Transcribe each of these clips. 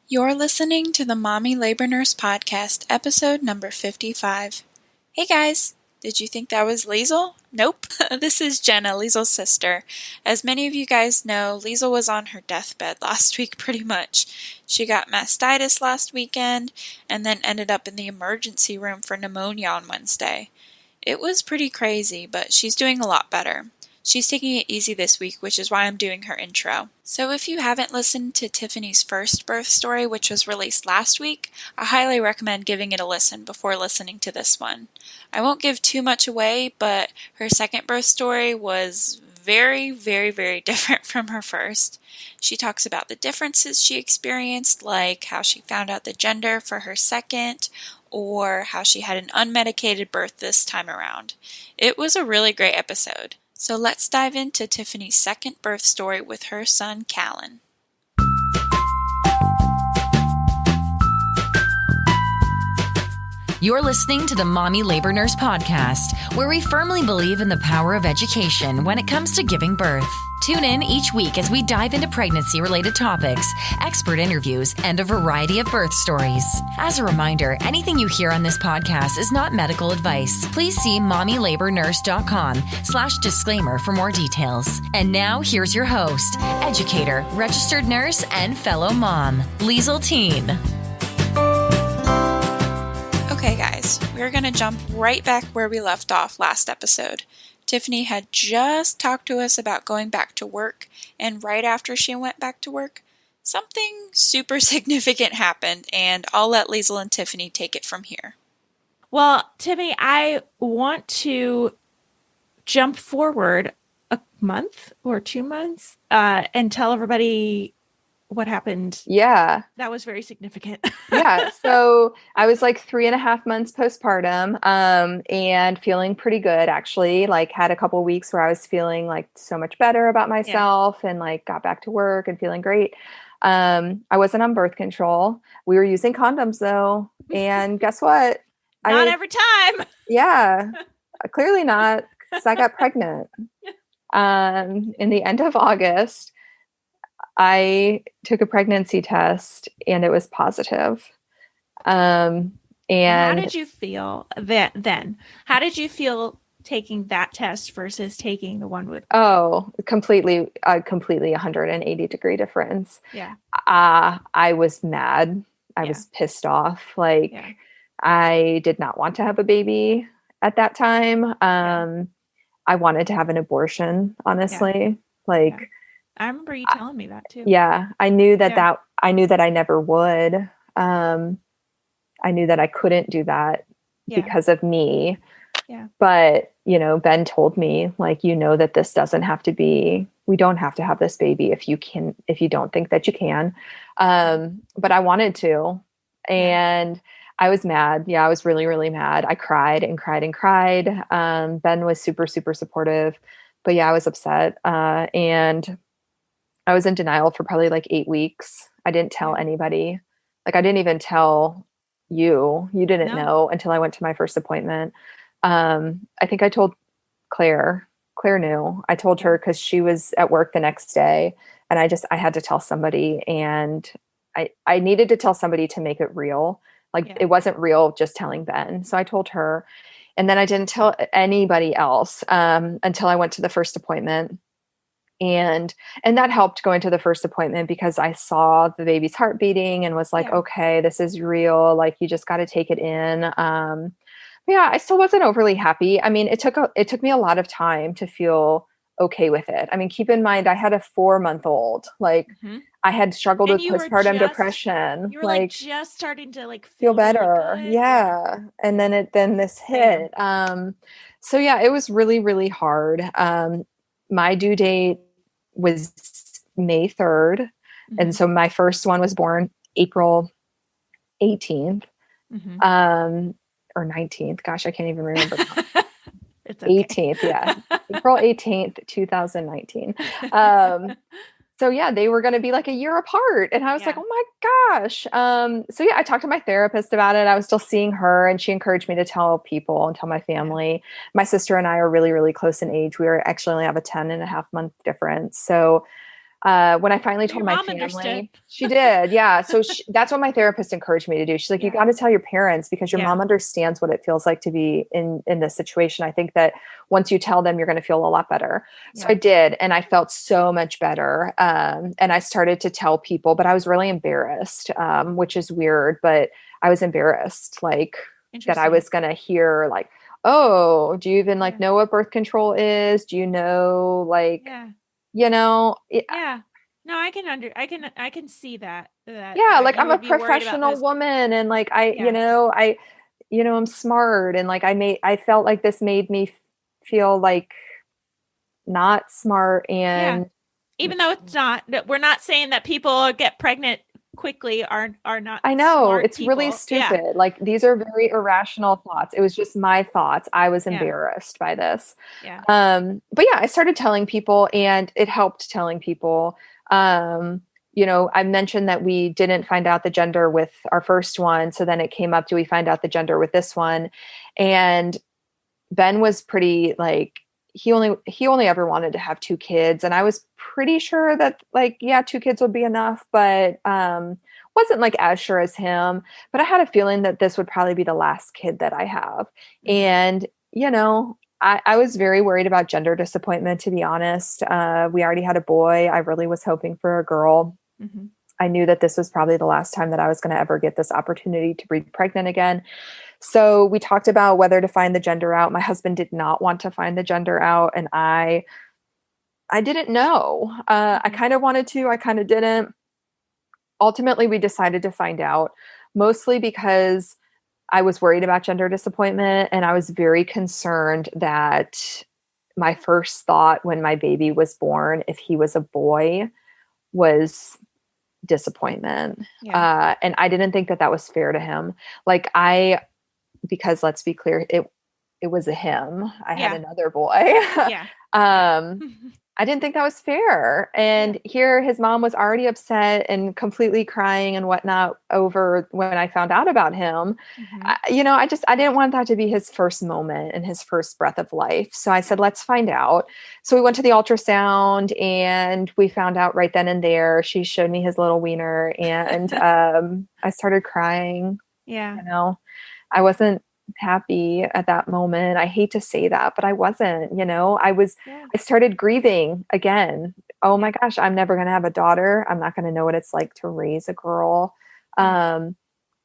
You're listening to the Mommy Labor Nurse Podcast, episode number 55. Hey guys, did you think that was Liesel? Nope. This is Jenna, Liesel's sister. As many of you guys know, Liesel was on her deathbed last week pretty much. She got mastitis last weekend and then ended up in the emergency room for pneumonia on Wednesday. It was pretty crazy, but she's doing a lot better. She's taking it easy this week, which is why I'm doing her intro. So if you haven't listened to Tiffany's first birth story, which was released last week, I highly recommend giving it a listen before listening to this one. I won't give too much away, but her second birth story was very, very, very different from her first. She talks about the differences she experienced, like how she found out the gender for her second, or how she had an unmedicated birth this time around. It was a really great episode. So let's dive into Tiffany's second birth story with her son, Callan. You're listening to the Mommy Labor Nurse Podcast, where we firmly believe in the power of education when it comes to giving birth. Tune in each week as we dive into pregnancy-related topics, expert interviews, and a variety of birth stories. As a reminder, anything you hear on this podcast is not medical advice. Please see mommylabornurse.com/disclaimer for more details. And now, here's your host, educator, registered nurse, and fellow mom, Liesel Teen. Okay guys, we're going to jump right back where we left off last episode. Tiffany had just talked to us about going back to work, and right after she went back to work, something super significant happened, and I'll let Liesel and Tiffany take it from here. Well, Tiffany, I want to jump forward a month or 2 months and tell everybody what happened. Yeah. That was very significant. Yeah. So I was like 3.5 months postpartum, and feeling pretty good, actually. Like, had a couple of weeks where I was feeling like so much better about myself and like got back to work and feeling great. I wasn't on birth control. We were using condoms though. And guess what? Not every time. Yeah, clearly not, because I got pregnant. In the end of August, I took a pregnancy test and it was positive. And how did you feel then? How did you feel taking that test versus taking the one with? Oh, completely 180 degree difference. Yeah. I was mad. I was pissed off. Like, I did not want to have a baby at that time. I wanted to have an abortion, honestly. I remember you telling me that too. Yeah. I knew that I knew that I never would. I knew that I couldn't do that because of me. Yeah. But, Ben told me, like, that this doesn't have to be, we don't have to have this baby if you don't think that you can. But I wanted to, and I was mad. Yeah. I was really, really mad. I cried and cried and cried. Ben was super, super supportive, but I was upset. And I was in denial for probably like 8 weeks. I didn't tell anybody. Like, I didn't even tell you. You didn't know until I went to my first appointment. I think I told Claire. Claire knew. I told her because she was at work the next day, and I had to tell somebody, and I needed to tell somebody to make it real. Like, it wasn't real just telling Ben. So I told her, and then I didn't tell anybody else until I went to the first appointment. And that helped going to the first appointment because I saw the baby's heart beating and was like, okay, this is real. Like, you just got to take it in. I still wasn't overly happy. I mean, it took me a lot of time to feel okay with it. I mean, keep in mind, I had a 4-month-old. Like, I had struggled with postpartum depression. You were like just starting to like feel better. Really good. Yeah. And then this hit. So it was really, really hard. My due date was May 3rd. And so my first one was born April 18th, or 19th. Gosh, I can't even remember. It's okay. 18th. Yeah. April 18th, 2019. So they were going to be like a year apart. And I was like, oh my gosh. I talked to my therapist about it. I was still seeing her, and she encouraged me to tell people and tell my family. My sister and I are really, really close in age. We actually only have a 10.5 month difference. So when I finally Your told my mom family, understood. she did. Yeah. So that's what my therapist encouraged me to do. She's like, you got to tell your parents because your Yeah. mom understands what it feels like to be in this situation. I think that once you tell them, you're going to feel a lot better. So I did. And I felt so much better. And I started to tell people, but I was really embarrassed, which is weird, but I was embarrassed, like that I was going to hear like, oh, do you even like know what birth control is? Do you know, like, you know, no, I can see that like I'm a professional woman and like I'm smart and like I felt like this made me feel like not smart. And even though it's not, we're not saying that people get pregnant quickly are not. I know smart it's people. really stupid. Like these are very irrational thoughts. It was just my thoughts. I was embarrassed by this. But I started telling people and it helped telling people. I mentioned that we didn't find out the gender with our first one. So then it came up, do we find out the gender with this one? And Ben was pretty like, he only ever wanted to have 2 kids. And I was pretty sure that like, 2 kids would be enough, but, wasn't like as sure as him, but I had a feeling that this would probably be the last kid that I have. And, I was very worried about gender disappointment, to be honest. We already had a boy. I really was hoping for a girl. I knew that this was probably the last time that I was going to ever get this opportunity to be pregnant again. So we talked about whether to find the gender out. My husband did not want to find the gender out. And I didn't know. I kind of wanted to, I kind of didn't. Ultimately, we decided to find out, mostly because I was worried about gender disappointment. And I was very concerned that my first thought when my baby was born, if he was a boy, was disappointment. And I didn't think that that was fair to him. Like because let's be clear, it was a him. I had another boy. I didn't think that was fair. And here his mom was already upset and completely crying and whatnot over when I found out about him. I didn't want that to be his first moment and his first breath of life. So I said, let's find out. So we went to the ultrasound and we found out right then and there. She showed me his little wiener and I started crying. I wasn't happy at that moment. I hate to say that, but I wasn't, I started grieving again. Oh my gosh, I'm never going to have a daughter. I'm not going to know what it's like to raise a girl. And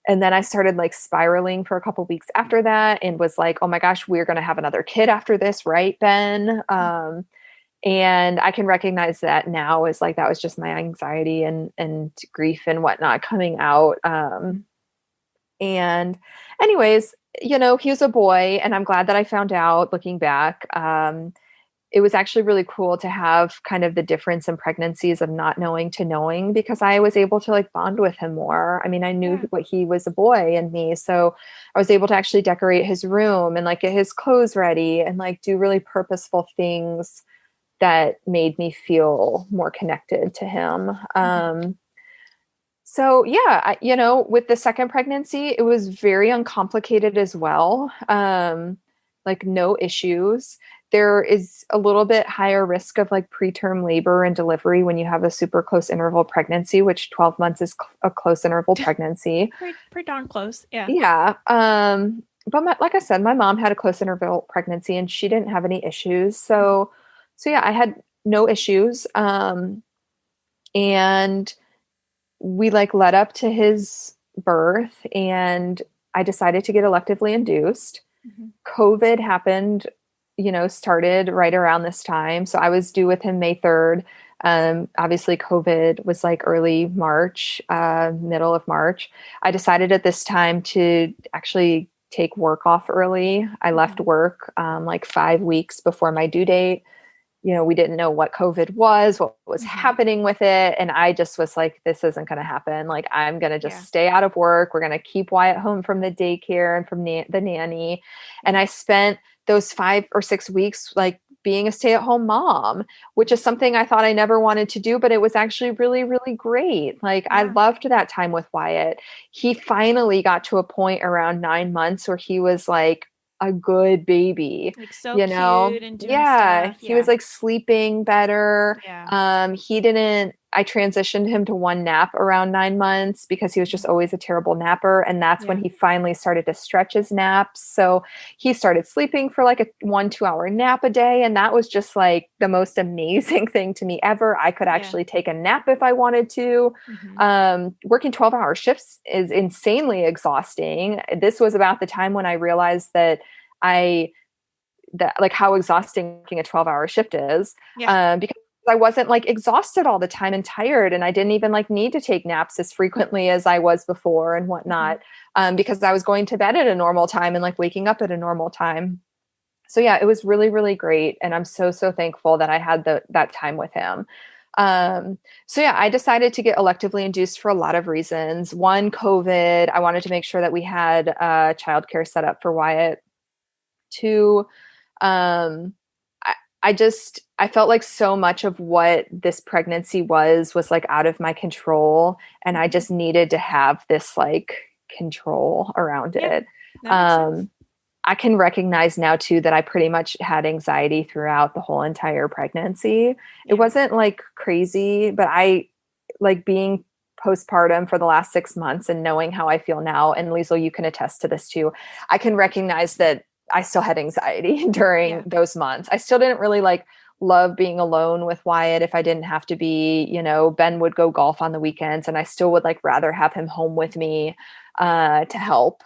then I started like spiraling for a couple of weeks after that and was like, oh my gosh, we're going to have another kid after this, right, Ben? And I can recognize that now as like, that was just my anxiety and grief and whatnot coming out. And anyways, he was a boy and I'm glad that I found out looking back. It was actually really cool to have kind of the difference in pregnancies of not knowing to knowing, because I was able to like bond with him more. I mean, I knew what he was a boy and me. So I was able to actually decorate his room and like get his clothes ready and like do really purposeful things that made me feel more connected to him. So with the second pregnancy, it was very uncomplicated as well. Like no issues. There is a little bit higher risk of like preterm labor and delivery when you have a super close interval pregnancy, which 12 months is a close interval pregnancy. Pretty darn close. Yeah. Yeah. But like I said, my mom had a close interval pregnancy and she didn't have any issues. So I had no issues. And we like led up to his birth and I decided to get electively induced. COVID happened, started right around this time. So I was due with him May 3rd. Obviously COVID was like early March, middle of March. I decided at this time to actually take work off early. I left work like 5 weeks before my due date. We didn't know what COVID was, what was happening with it. And I just was like, this isn't going to happen. Like, I'm going to just stay out of work. We're going to keep Wyatt home from the daycare and from the nanny. And I spent those 5 or 6 weeks, like being a stay-at-home mom, which is something I thought I never wanted to do, but it was actually really, really great. Like I loved that time with Wyatt. He finally got to a point around 9 months where he was like a good baby, Like so you know? cute and doing Yeah. stuff. He was Yeah. like sleeping better. Yeah. I transitioned him to one nap around 9 months because he was just always a terrible napper. And that's when Yeah. he finally started to stretch his naps. So he started sleeping for like a 1-2 hour nap a day. And that was just like the most amazing thing to me ever. I could actually take a nap if I wanted to. Working 12-hour shifts is insanely exhausting. This was about the time when I realized that like how exhausting a 12-hour shift is. Because I wasn't like exhausted all the time and tired, and I didn't even like need to take naps as frequently as I was before and whatnot, because I was going to bed at a normal time and like waking up at a normal time. So yeah, it was really, really great. And I'm so, so thankful that I had that time with him. So yeah, I decided to get electively induced for a lot of reasons. One, COVID. I wanted to make sure that we had childcare set up for Wyatt. Two, um, I felt like so much of what this pregnancy was like out of my control. And I just needed to have this like control around it. I can recognize now too that I pretty much had anxiety throughout the whole entire pregnancy. It wasn't like crazy, but I like being postpartum for the last 6 months and knowing how I feel now. And Liesel, you can attest to this too. I can recognize that I still had anxiety during those months. I still didn't really like love being alone with Wyatt if I didn't have to be, Ben would go golf on the weekends and I still would like rather have him home with me to help.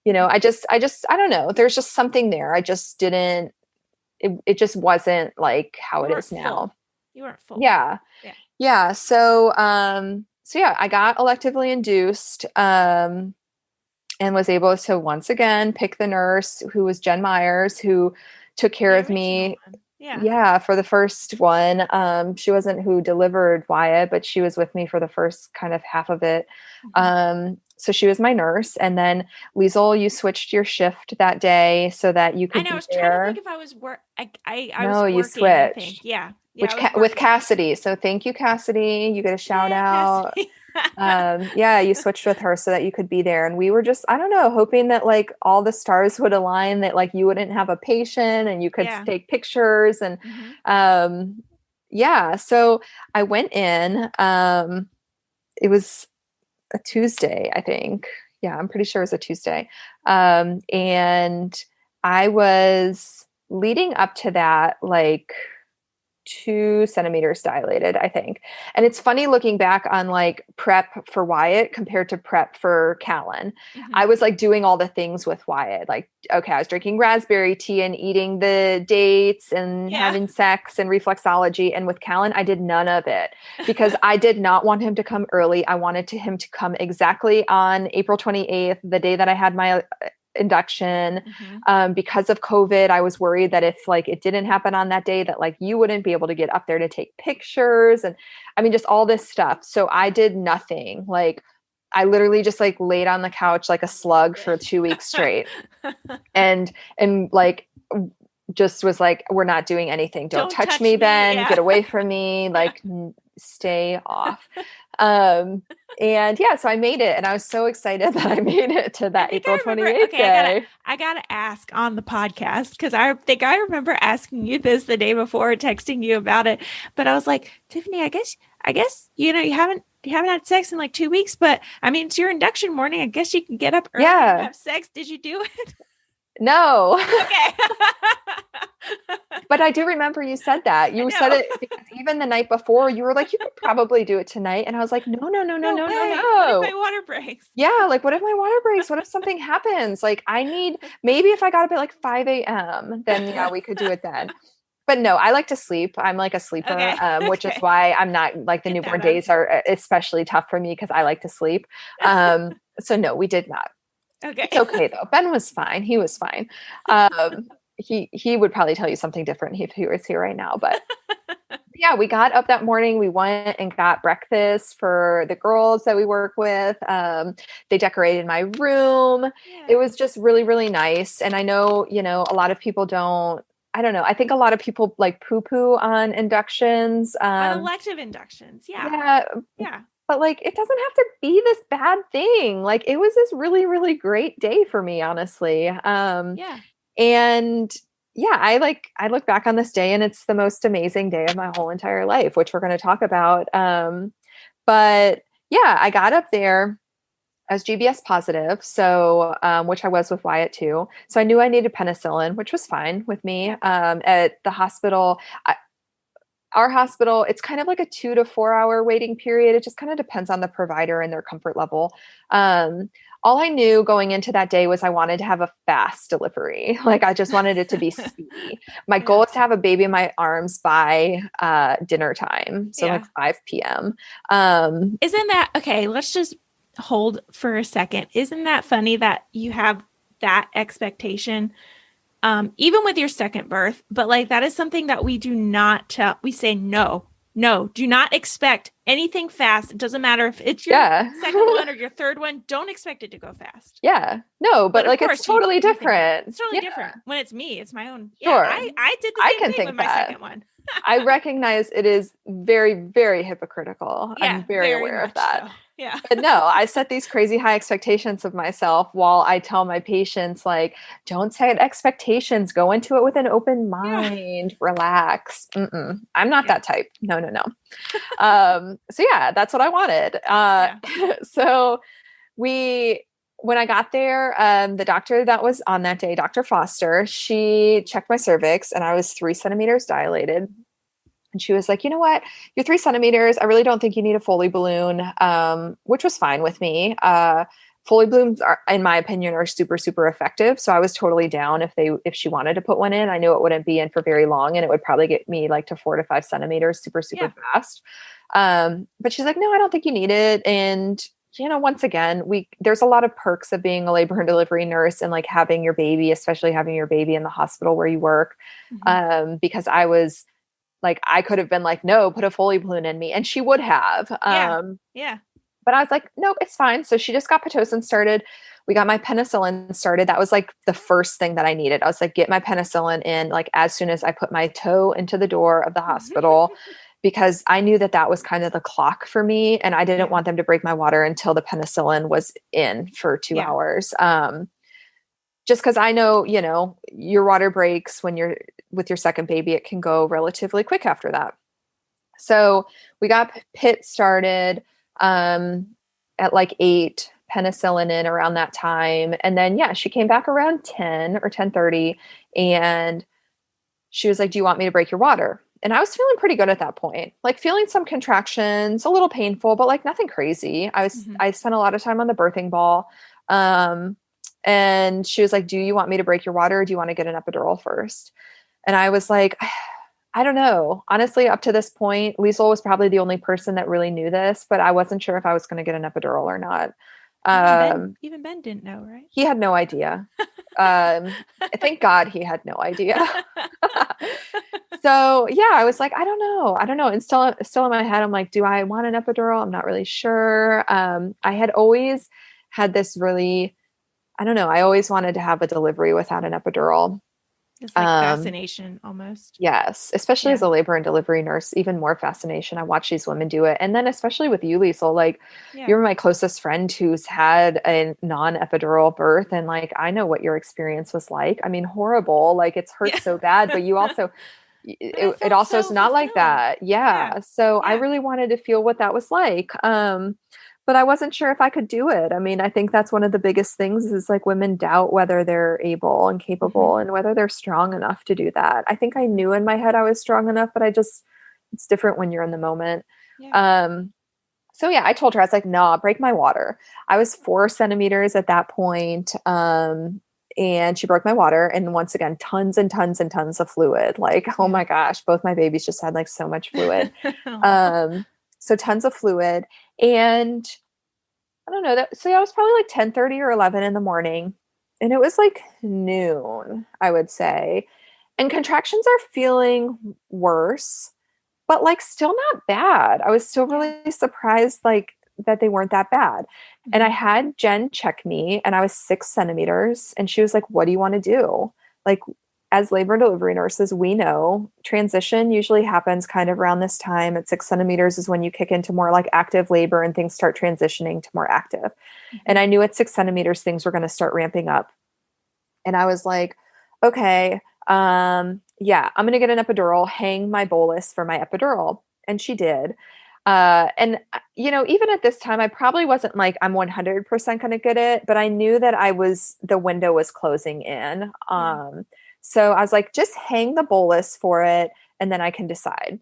I don't know. There's just something there. I just didn't, it just wasn't like how it is now. You weren't full. Yeah. Yeah. So yeah, I got electively induced, and was able to once again pick the nurse who was Jen Myers, who took care of me. Yeah, for the first one. She wasn't who delivered Wyatt, but she was with me for the first kind of half of it. So she was my nurse. And then Liesel, you switched your shift that day so that you could be there. I was trying to think if I was I was working, you switched. I think. Yeah. With Cassidy. So thank you, Cassidy. You get a shout out. You switched with her so that you could be there. And we were just, I don't know, hoping that like all the stars would align, that like you wouldn't have a patient and you could take pictures. And so I went in. It was a Tuesday, I think. Yeah, I'm pretty sure it was a Tuesday. And I was leading up to that, like 2 centimeters dilated, I think. And it's funny looking back on like prep for Wyatt compared to prep for Callan. I was like doing all the things with Wyatt. Like, okay, I was drinking raspberry tea and eating the dates and having sex and reflexology. And with Callan, I did none of it because I did not want him to come early. I wanted him to come exactly on April 28th, the day that I had my induction. Because of COVID, I was worried that if like it didn't happen on that day, that like you wouldn't be able to get up there to take pictures. And I mean, just all this stuff. So I did nothing. Like I literally just like laid on the couch like a slug for 2 weeks straight. and like just was like, we're not doing anything. Don't touch me, Ben. Get away from me. Like stay off. So I made it, and I was so excited that I made it to that April 28th day. I gotta ask on the podcast, because I think I remember asking you this the day before, texting you about it. But I was like, Tiffany, I guess you haven't had sex in like 2 weeks, but I mean, it's your induction morning. I guess you can get up early and have sex. Did you do it? No. Okay. But I do remember you said that. You said it because even the night before you were like, you could probably do it tonight. And I was like, no. What if my water breaks? Yeah. Like, what if my water breaks? What if something happens? Like maybe if I got up at like 5 a.m., then we could do it then. But no, I like to sleep. I'm like a sleeper, which is why I'm not like the newborn days are especially tough for me because I like to sleep. So no, we did not. Okay. It's okay though. Ben was fine. He was fine. He would probably tell you something different if he was here right now, but yeah, we got up that morning. We went and got breakfast for the girls that we work with. They decorated my room. Yeah. It was just really, really nice. And I know, a lot of people I don't know. I think a lot of people like poo-poo on inductions. On elective inductions. Yeah. But like, it doesn't have to be this bad thing. Like it was this really, really great day for me, honestly. And yeah, I look back on this day and it's the most amazing day of my whole entire life, which we're going to talk about. But yeah, I got up there. I was GBS positive, so which I was with Wyatt too. So I knew I needed penicillin, which was fine with me. At the hospital, our hospital, it's kind of like a 2 to 4 hour waiting period. It just kind of depends on the provider and their comfort level. All I knew going into that day was I wanted to have a fast delivery. Like I just wanted it to be speedy. My goal is to have a baby in my arms by dinner time. So like 5 p.m. Isn't that okay? Let's just hold for a second. Isn't that funny that you have that expectation? Even with your second birth, but like that is something that we do not tell. We say, no, do not expect anything fast. It doesn't matter if it's your second one or your third one. Don't expect it to go fast. Yeah. No, but like it's totally different. It's totally different. When it's me, it's my own. Sure. Yeah, I did the same thing with my second one. I recognize it is very, very hypocritical. Yeah, I'm very aware of that. So. Yeah. But no, I set these crazy high expectations of myself while I tell my patients, like, don't set expectations. Go into it with an open mind. Relax. I'm not that type. No. So yeah, that's what I wanted. So when I got there, the doctor that was on that day, Dr. Foster, she checked my cervix and I was 3 centimeters dilated. And she was like, you know what? You're 3 centimeters. I really don't think you need a Foley balloon, which was fine with me. Foley balloons are, in my opinion, are super, super effective. So I was totally down if she wanted to put one in. I knew it wouldn't be in for very long and it would probably get me like to 4 to 5 centimeters super, super fast. But she's like, no, I don't think you need it. And you know, once again, there's a lot of perks of being a labor and delivery nurse and like having your baby, especially having your baby in the hospital where you work. Because I was like, I could have been like, no, put a Foley balloon in me. And she would have. But I was like, no, it's fine. So she just got Pitocin started. We got my penicillin started. That was like the first thing that I needed. I was like, get my penicillin in like as soon as I put my toe into the door of the hospital. Because I knew that was kind of the clock for me. And I didn't want them to break my water until the penicillin was in for 2 hours. Just because I know, you know, your water breaks when you're with your second baby, it can go relatively quick after that. So we got Pitt started at like 8, penicillin in around that time. And then, she came back around 10 or 10:30 and she was like, do you want me to break your water? And I was feeling pretty good at that point, like feeling some contractions, a little painful, but like nothing crazy. I spent a lot of time on the birthing ball. And she was like, do you want me to break your water? Or do you want to get an epidural first? And I was like, I don't know. Honestly, up to this point, Liesel was probably the only person that really knew this, but I wasn't sure if I was going to get an epidural or not. Even Ben didn't know, right? He had no idea. Thank God he had no idea. So I was like, I don't know. And still in my head, I'm like, do I want an epidural? I'm not really sure. I had always had this really, I don't know. I always wanted to have a delivery without an epidural. It's like fascination almost. Yes. Especially as a labor and delivery nurse, even more fascination. I watch these women do it. And then especially with you, Liesel, like you're my closest friend who's had a non-epidural birth. And like, I know what your experience was like. I mean, horrible. Like it's hurt so bad, but you also, it also is not like that. So I really wanted to feel what that was like. But I wasn't sure if I could do it. I mean, I think that's one of the biggest things is like women doubt whether they're able and capable and whether they're strong enough to do that. I think I knew in my head I was strong enough, but it's different when you're in the moment. So I told her, I was like, nah, break my water. I was 4 centimeters at that point. And she broke my water. And once again, tons and tons and tons of fluid. Like, oh my gosh, both my babies just had like so much fluid. So tons of fluid. And I don't know so I was probably like 10:30 or 11 in the morning and it was like noon, I would say. And contractions are feeling worse, but like still not bad. I was still really surprised like that they weren't that bad. And I had Jen check me and I was 6 centimeters and she was like, what do you want to do? Like as labor and delivery nurses, we know transition usually happens kind of around this time. At 6 centimeters is when you kick into more like active labor and things start transitioning to more active. And I knew at 6 centimeters, things were going to start ramping up. And I was like, okay, yeah, I'm going to get an epidural, hang my bolus for my epidural. And she did. And even at this time, I probably wasn't like, I'm 100% going to get it, but I knew that the window was closing in. So I was like, just hang the bolus for it and then I can decide.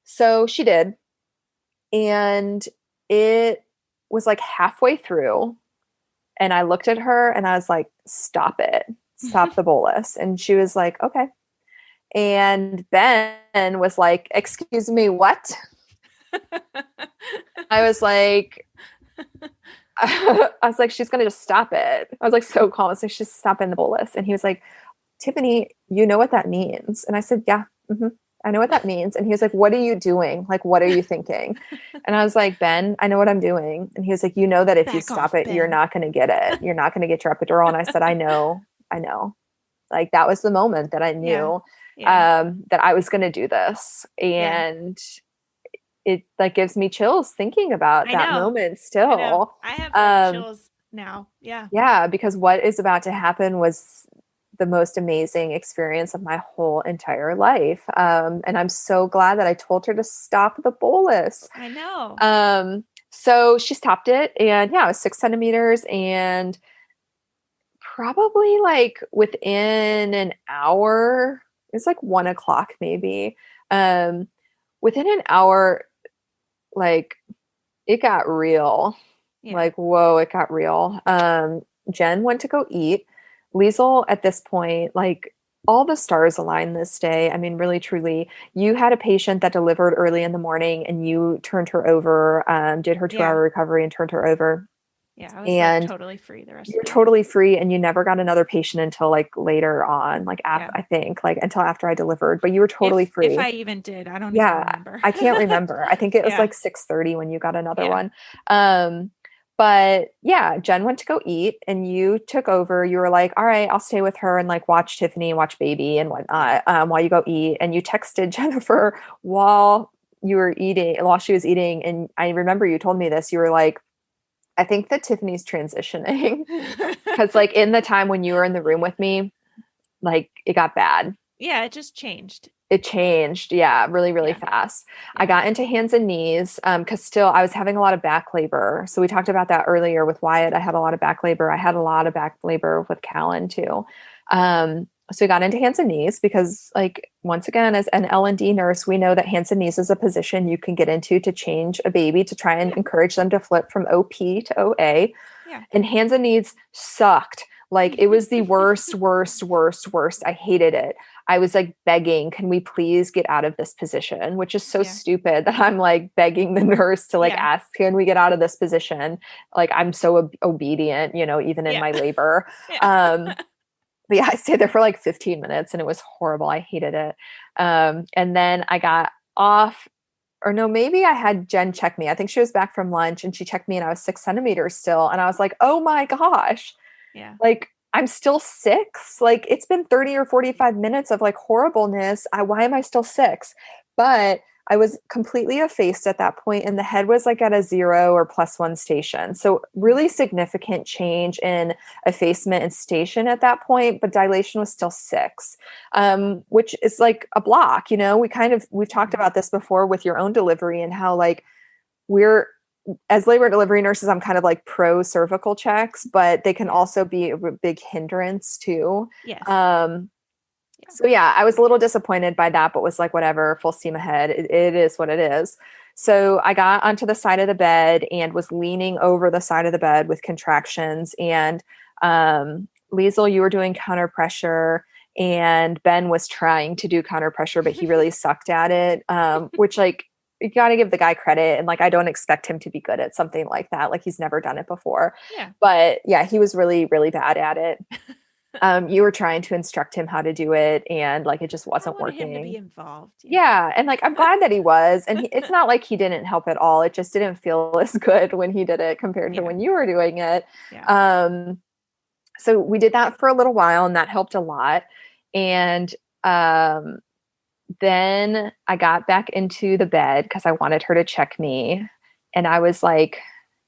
So she did. And it was like halfway through and I looked at her and I was like, stop it, stop the bolus. And she was like, okay. And Ben was like, excuse me, what? I was like, she's going to just stop it. I was like, so calm. I was like, she's stopping the bolus. And he was like, Tiffany, you know what that means? And I said, yeah, I know what that means. And he was like, what are you doing? Like, what are you thinking? And I was like, Ben, I know what I'm doing. And he was like, you know that if you stop it, Ben, you're not going to get it. You're not going to get your epidural. And I said, I know. Like that was the moment that I knew that I was going to do this. And it like gives me chills thinking about that moment still. I have chills now. Yeah. Yeah. Because what is about to happen was the most amazing experience of my whole entire life. And I'm so glad that I told her to stop the bolus. I know. So she stopped it and it was 6 centimeters and probably like within an hour, it's like 1:00 maybe. Within an hour, like it got real. Like, whoa, it got real. Jen went to go eat. Liesel at this point, like all the stars aligned this day. I mean, really, truly, you had a patient that delivered early in the morning and you turned her over, did her 2-hour recovery and turned her over. Yeah, I was like totally free the rest of the day. You're totally free and you never got another patient until like later on, like I think like until after I delivered, but you were totally free. If I even did, I don't even remember. I can't remember. I think it was like 6:30 when you got another one. But Jen went to go eat and you took over. You were like, all right, I'll stay with her and like watch Tiffany and watch baby and whatnot while you go eat. And you texted Jennifer while she was eating. And I remember you told me this, you were like, I think that Tiffany's transitioning because like in the time when you were in the room with me, like it got bad. Yeah, it just changed. It changed. Yeah. Really, really fast. Yeah. I got into hands and knees because still I was having a lot of back labor. So we talked about that earlier with Wyatt. I had a lot of back labor. I had a lot of back labor with Callan too. So we got into hands and knees because like, once again, as an L&D nurse, we know that hands and knees is a position you can get into to change a baby, to try and encourage them to flip from OP to OA. Yeah. And hands and knees sucked. Like it was the worst. I hated it. I was like begging, can we please get out of this position? Which is so stupid that I'm like begging the nurse to like ask, can we get out of this position? Like I'm so obedient, even in my labor. But I stayed there for like 15 minutes and it was horrible. I hated it. And then I got off, or no, maybe I had Jen check me. I think she was back from lunch and she checked me and I was 6 centimeters still. And I was like, oh my gosh. Yeah. Like I'm still 6. Like it's been 30 or 45 minutes of like horribleness. Why am I still 6? But I was completely effaced at that point and the head was like at a 0 or +1 station. So really significant change in effacement and station at that point, but dilation was still 6, which is like a block, we've talked about this before with your own delivery and how like as labor and delivery nurses, I'm kind of like pro cervical checks, but they can also be a big hindrance too. Yes. So I was a little disappointed by that, but was like, whatever, full steam ahead. It is what it is. So I got onto the side of the bed and was leaning over the side of the bed with contractions. And Liesel, you were doing counter pressure and Ben was trying to do counter pressure, but he really sucked at it, which like, you got to give the guy credit. And like, I don't expect him to be good at something like that. Like he's never done it before. Yeah. But he was really, really bad at it. You were trying to instruct him how to do it and like it just wasn't working. Him to be involved. Yeah. And like I'm glad that he was. And it's not like he didn't help at all. It just didn't feel as good when he did it compared to when you were doing it. Yeah. So we did that for a little while and that helped a lot. And then I got back into the bed because I wanted her to check me. And I was like,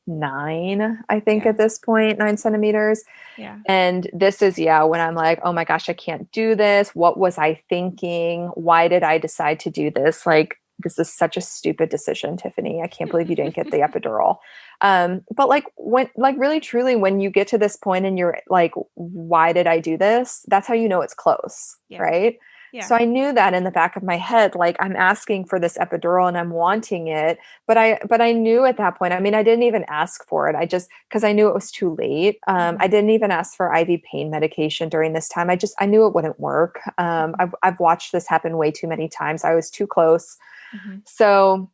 9, I think Yeah. at this point, 9 centimeters. Yeah. And this is, when I'm like, oh my gosh, I can't do this. What was I thinking? Why did I decide to do this? Like, this is such a stupid decision, Tiffany. I can't believe you didn't get the epidural. But like when, like really truly, when you get to this point and you're like, why did I do this? That's how you know it's close. Yeah. Right. Yeah. So I knew that in the back of my head, like I'm asking for this epidural and I'm wanting it. But I knew at that point, I mean, I didn't even ask for it. Cause I knew it was too late. I didn't even ask for IV pain medication during this time. I knew it wouldn't work. I've watched this happen way too many times. I was too close. So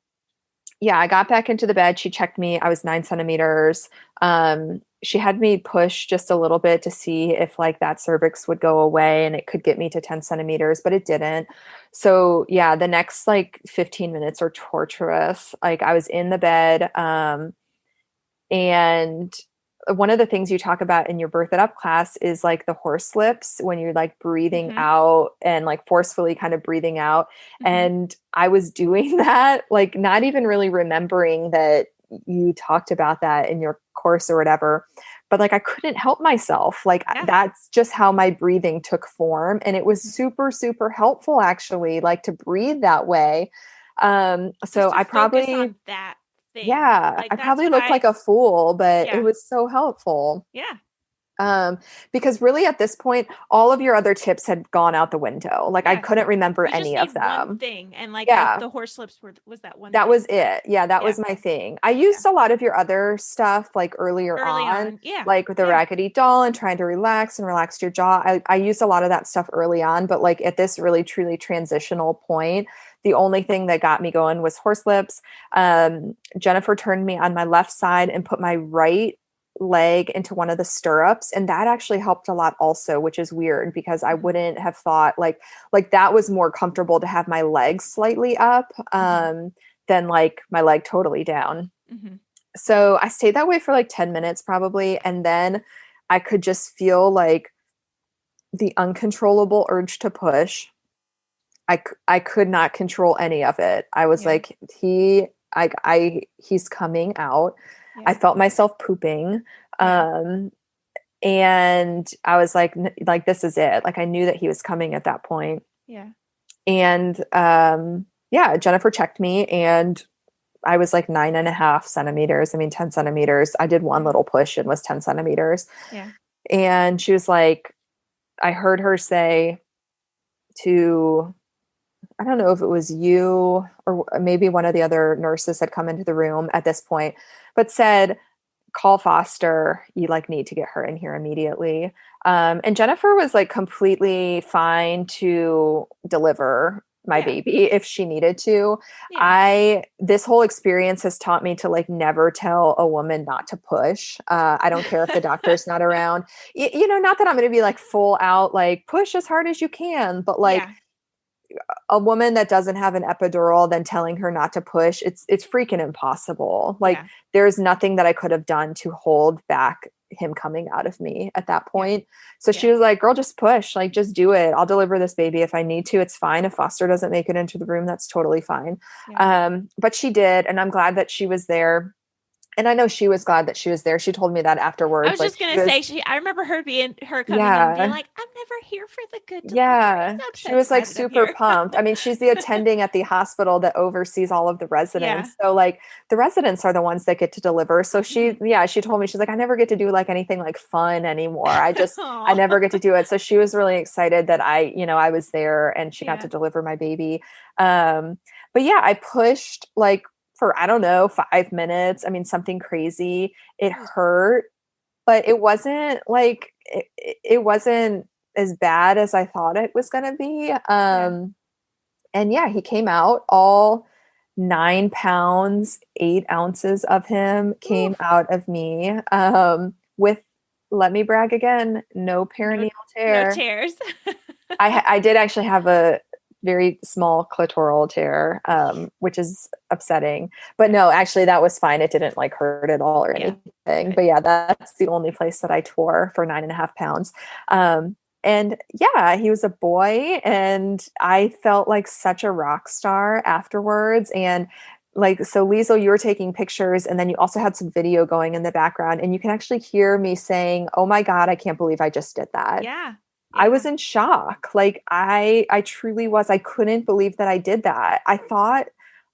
yeah, I got back into the bed. She checked me. I was 9 centimeters. She had me push just a little bit to see if like that cervix would go away and it could get me to 10 centimeters, but it didn't. So yeah, the next like 15 minutes are torturous. Like I was in the bed. And one of the things you talk about in your Birth It Up class is like the horse lips when you're like breathing out and like forcefully kind of breathing out. And I was doing that, like not even really remembering that you talked about that in your course or whatever, but like I couldn't help myself. Like that's just how my breathing took form. And it was super, super helpful actually, like to breathe that way. So I probably on that thing. Yeah, like, I probably looked like a fool, but Yeah. it was so helpful. Yeah. Because really at this point, all of your other tips had gone out the window. Like I Yeah. couldn't remember You just any need of them. one thing, and like Yeah. the horse lips was that one. That thing. was it. Yeah, that was my thing. I used a lot of your other stuff like early on. Yeah. Like with the raggedy doll and trying to relax your jaw. I used a lot of that stuff early on, but like at this really truly transitional point, the only thing that got me going was horse lips. Jennifer turned me on my left side and put my right leg into one of the stirrups, and that actually helped a lot also, which is weird because I wouldn't have thought like that was more comfortable to have my legs slightly up than like my leg totally down. So I stayed that way for like 10 minutes probably, and then I could just feel like the uncontrollable urge to push. I could not control any of it. I was like, he's coming out. I felt myself pooping. And I was like, this is it. Like I knew that he was coming at that point. Yeah. And, Jennifer checked me and I was like 9.5 centimeters. I mean, 10 centimeters. I did one little push and was 10 centimeters. Yeah. And she was like, I heard her say to, I don't know if it was you or maybe one of the other nurses had come into the room at this point, but said, call Foster. You like need to get her in here immediately. And Jennifer was like completely fine to deliver my baby if she needed to. This whole experience has taught me to like never tell a woman not to push. I don't care if the doctor's not around, not that I'm going to be like full out, like push as hard as you can, but like a woman that doesn't have an epidural, then telling her not to push, it's freaking impossible. Like there's nothing that I could have done to hold back him coming out of me at that point. So she was like, girl, just push, like, just do it. I'll deliver this baby if I need to. It's fine. If Foster doesn't make it into the room, that's totally fine. But she did. And I'm glad that she was there. And I know she was glad that she was there. She told me that afterwards. I was just going to say, I remember her coming in and being like, I'm never here for the good delivery. Yeah. She was like super pumped. I mean, she's the attending at the hospital that oversees all I residents. So like the residents are the ones that get to deliver. So she told me, she's like, I never get to do like anything like fun anymore. I never get to do it. So she was really excited that I was there and she got to deliver my baby. But yeah, I pushed like, for, I don't know, 5 minutes. I mean, something crazy. It hurt, but it wasn't like, it wasn't as bad as I thought it was going to be. And he came out, all 9 pounds, 8 ounces of him came out of me, with, let me brag again, no perineal tear. No tears. I did actually have a very small clitoral tear, which is upsetting, but no, actually that was fine. It didn't like hurt at all or anything, but yeah, that's the only place that I tore for 9.5 pounds. And yeah, he was a boy and I felt like such a rock star afterwards. And like, so Liesel, you were taking pictures and then you also had some video going in the background, and you can actually hear me saying, "Oh my God, I can't believe I just did that." Yeah. I was in shock. Like I truly was. I couldn't believe that I did that. I thought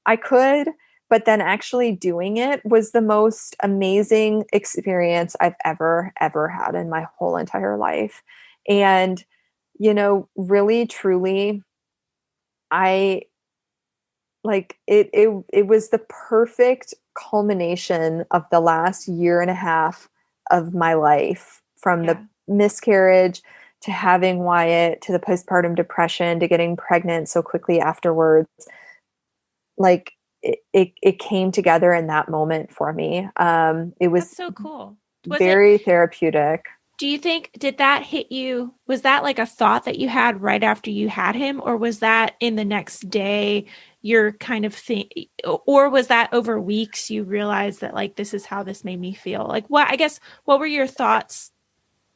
I could, but then actually doing it was the most amazing experience I've ever had in my whole entire life. And, really, truly, I like it was the perfect culmination of the last year and a half of my life, from the Yeah. miscarriage to having Wyatt to the postpartum depression to getting pregnant so quickly afterwards. Like it came together in that moment for me. It That's was so cool. very therapeutic. Do you think, did that hit you? Was that like a thought that you had right after you had him, or was that in the next day you're kind of or was that over weeks you realized that like, this is how this made me feel? Like what were your thoughts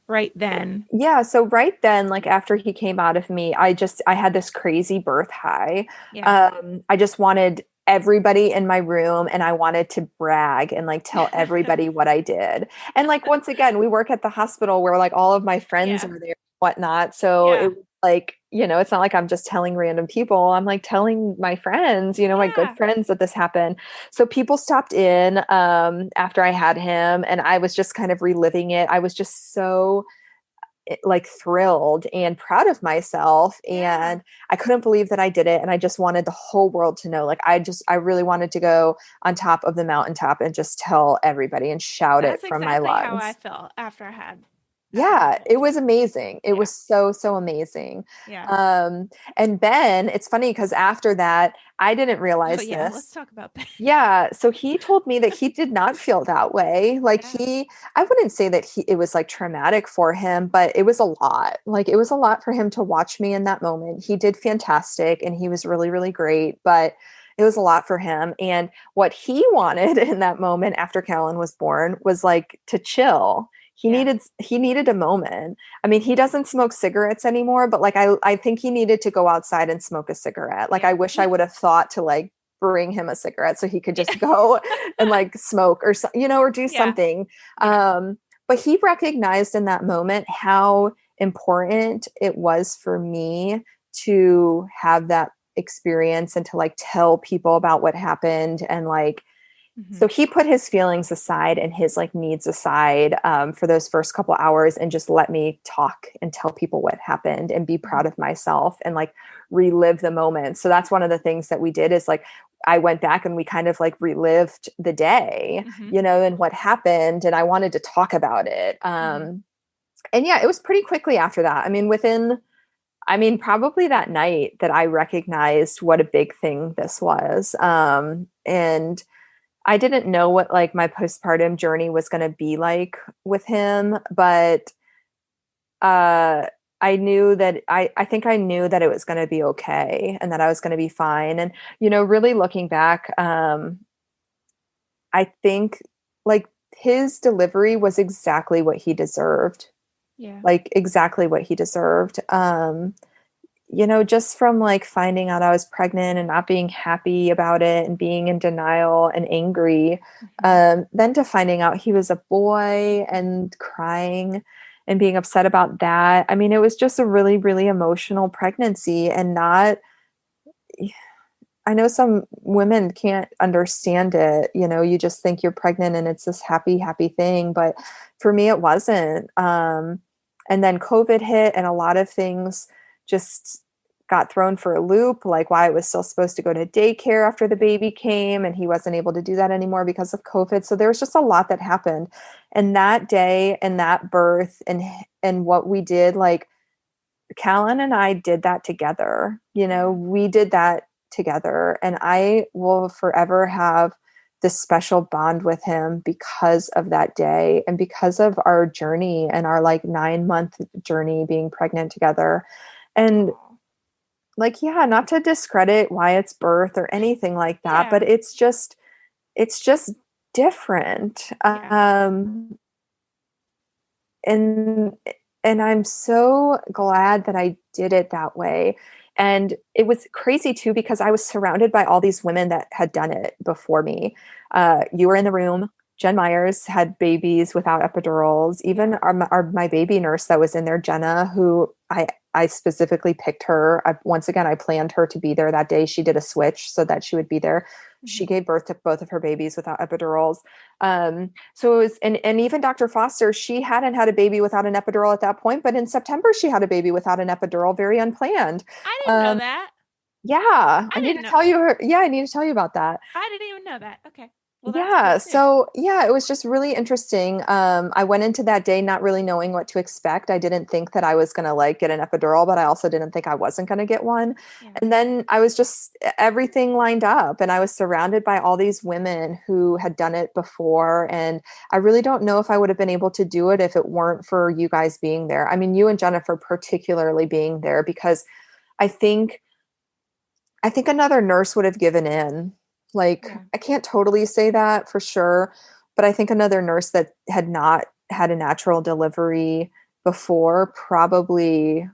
right then? Yeah, so right then, like after he came out of me, I had this crazy birth high. Yeah. I just wanted everybody in my room, and I wanted to brag and like tell everybody what I did. And like once again, we work at the hospital where like all of my friends Yeah. are there and whatnot. So Yeah. it was like, it's not like I'm just telling random people. I'm like telling my friends, my good Yeah. friends, that this happened. So people stopped in after I had him, and I was just kind of reliving it. I was just so like thrilled and proud of myself, Yeah. and I couldn't believe that I did it, and I just wanted the whole world to know. Like I really wanted to go on top of the mountaintop and just tell everybody and shout it That's from my exactly how I lungs. felt after my Yeah, whole it was thing. amazing. It Yeah. was so amazing. Yeah. And Ben, it's funny because after that, I didn't Oh realize yeah. Let's this. talk about that. Yeah, so he told me that he did not feel that way. Like Yeah. I wouldn't say that it was like traumatic for him, but it was a lot. Like it was a lot for him to watch me in that moment. He did fantastic and he was really, really great, but it was a lot for him. And what he wanted in that moment after Callan was born was like to chill. Yeah. He needed a moment. I mean, he doesn't smoke cigarettes anymore, but like I think he needed to go outside and smoke a cigarette. Like Yeah. I wish I would have thought to like bring him a cigarette so he could just Yeah. go and like smoke or or do Yeah. something. Yeah. But he recognized in that moment how important it was for me to have that experience and to like tell people about what happened, and like Mhm. so he put his feelings aside and his like needs aside for those first couple hours, and just let me talk and tell people what happened and be proud of myself and like relive the moment. So that's one of the things that we did, is like I went back and we kind of like relived the day, Mhm. and what happened, and I wanted to talk about it. Mhm. And yeah, it was pretty quickly after that. I mean, probably that night that I recognized what a big thing this was. And I didn't know what like my postpartum journey was going to be like with him, but uh I knew that I think I knew that it was going to be okay and that I was going to be fine. And really looking back, I think like his delivery was exactly what he deserved. Yeah. Like exactly what he deserved. Just from like finding out I was pregnant and not being happy about it and being in denial and angry, Mhm. then to finding out he was a boy and crying and being upset about that. I mean, it was just a really, really emotional pregnancy, and not, I know some women can't understand it. You just think you're pregnant and it's this happy, happy thing. But for me, it wasn't. And then COVID hit, and a lot of things just got thrown for a loop, like why I was still supposed to go to daycare after the baby came, and he wasn't able to do that anymore because of COVID. So there was just a lot that happened. And that day and that birth and what we did, like Callan and I did that together. We did that together. And I will forever have this special bond with him because of that day and because of our journey and our like 9-month journey being pregnant together. And like, yeah, not to discredit Wyatt's birth or anything like that, but Yeah. it's just different. Yeah. And and I'm so glad that I did it that way. And it was crazy too, because I was surrounded by all these women that had done it before me. You were in the room. Jen Myers had babies without epidurals. Even my baby nurse that was in there, Jenna, who I specifically picked her. Once again, I planned her to be there that day. She did a switch so that she would be there. Mm-hmm. She gave birth to both of her babies without epidurals. So it was, and even Dr. Foster, she hadn't had a baby without an epidural at that point, but in September, she had a baby without an epidural, very unplanned. I didn't know that. Yeah. I need to tell you I need to tell you about that. I didn't even know that. Okay. Well, yeah. Cool, so yeah, it was just really interesting. I went into that day not really knowing what to expect. I didn't think that I was going to like get an epidural, but I also didn't think I wasn't going to get one. Yeah. And then I was just, everything lined up, and I was surrounded by all these women who had done it before. And I really don't know if I would have been able to do it if it weren't for you guys being there. I mean, you and Jennifer particularly being there, because I think another nurse would have given in. Like, yeah. I can't totally say that for sure, but I think another nurse that had not had a natural delivery before probably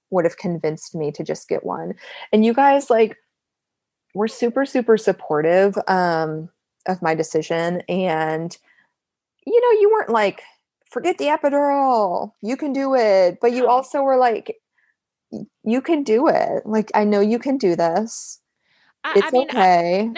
would have convinced me to just get one. And you guys, like, were super, super supportive of my decision. And, you weren't like, forget the epidural, you can do it. But you also were like, you can do it. Like, I know you can do this. It's okay.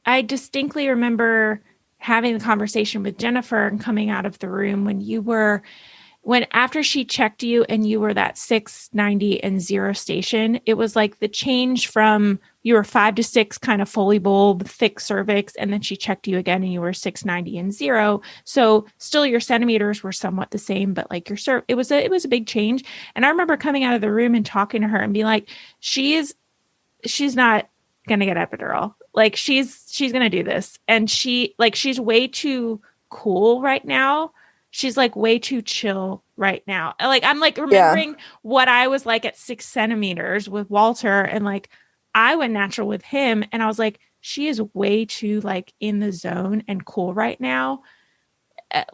I distinctly remember having the conversation with Jennifer and coming out of the room when after she checked you and you were that 6, 90 and 0 station, it was like the change from you were 5 to 6 kind of fully bulb, thick cervix. And then she checked you again and you were 6, 90 and 0. So still your centimeters were somewhat the same, but like it was a big change. And I remember coming out of the room and talking to her and being like, she's not going to get epidural. Like she's going to do this. And she's way too cool right now. She's like way too chill right now. Like, I'm like remembering what I was like at 6 centimeters with Walter, and like, I went natural with him, and I was like, she is way too like in the zone and cool right now.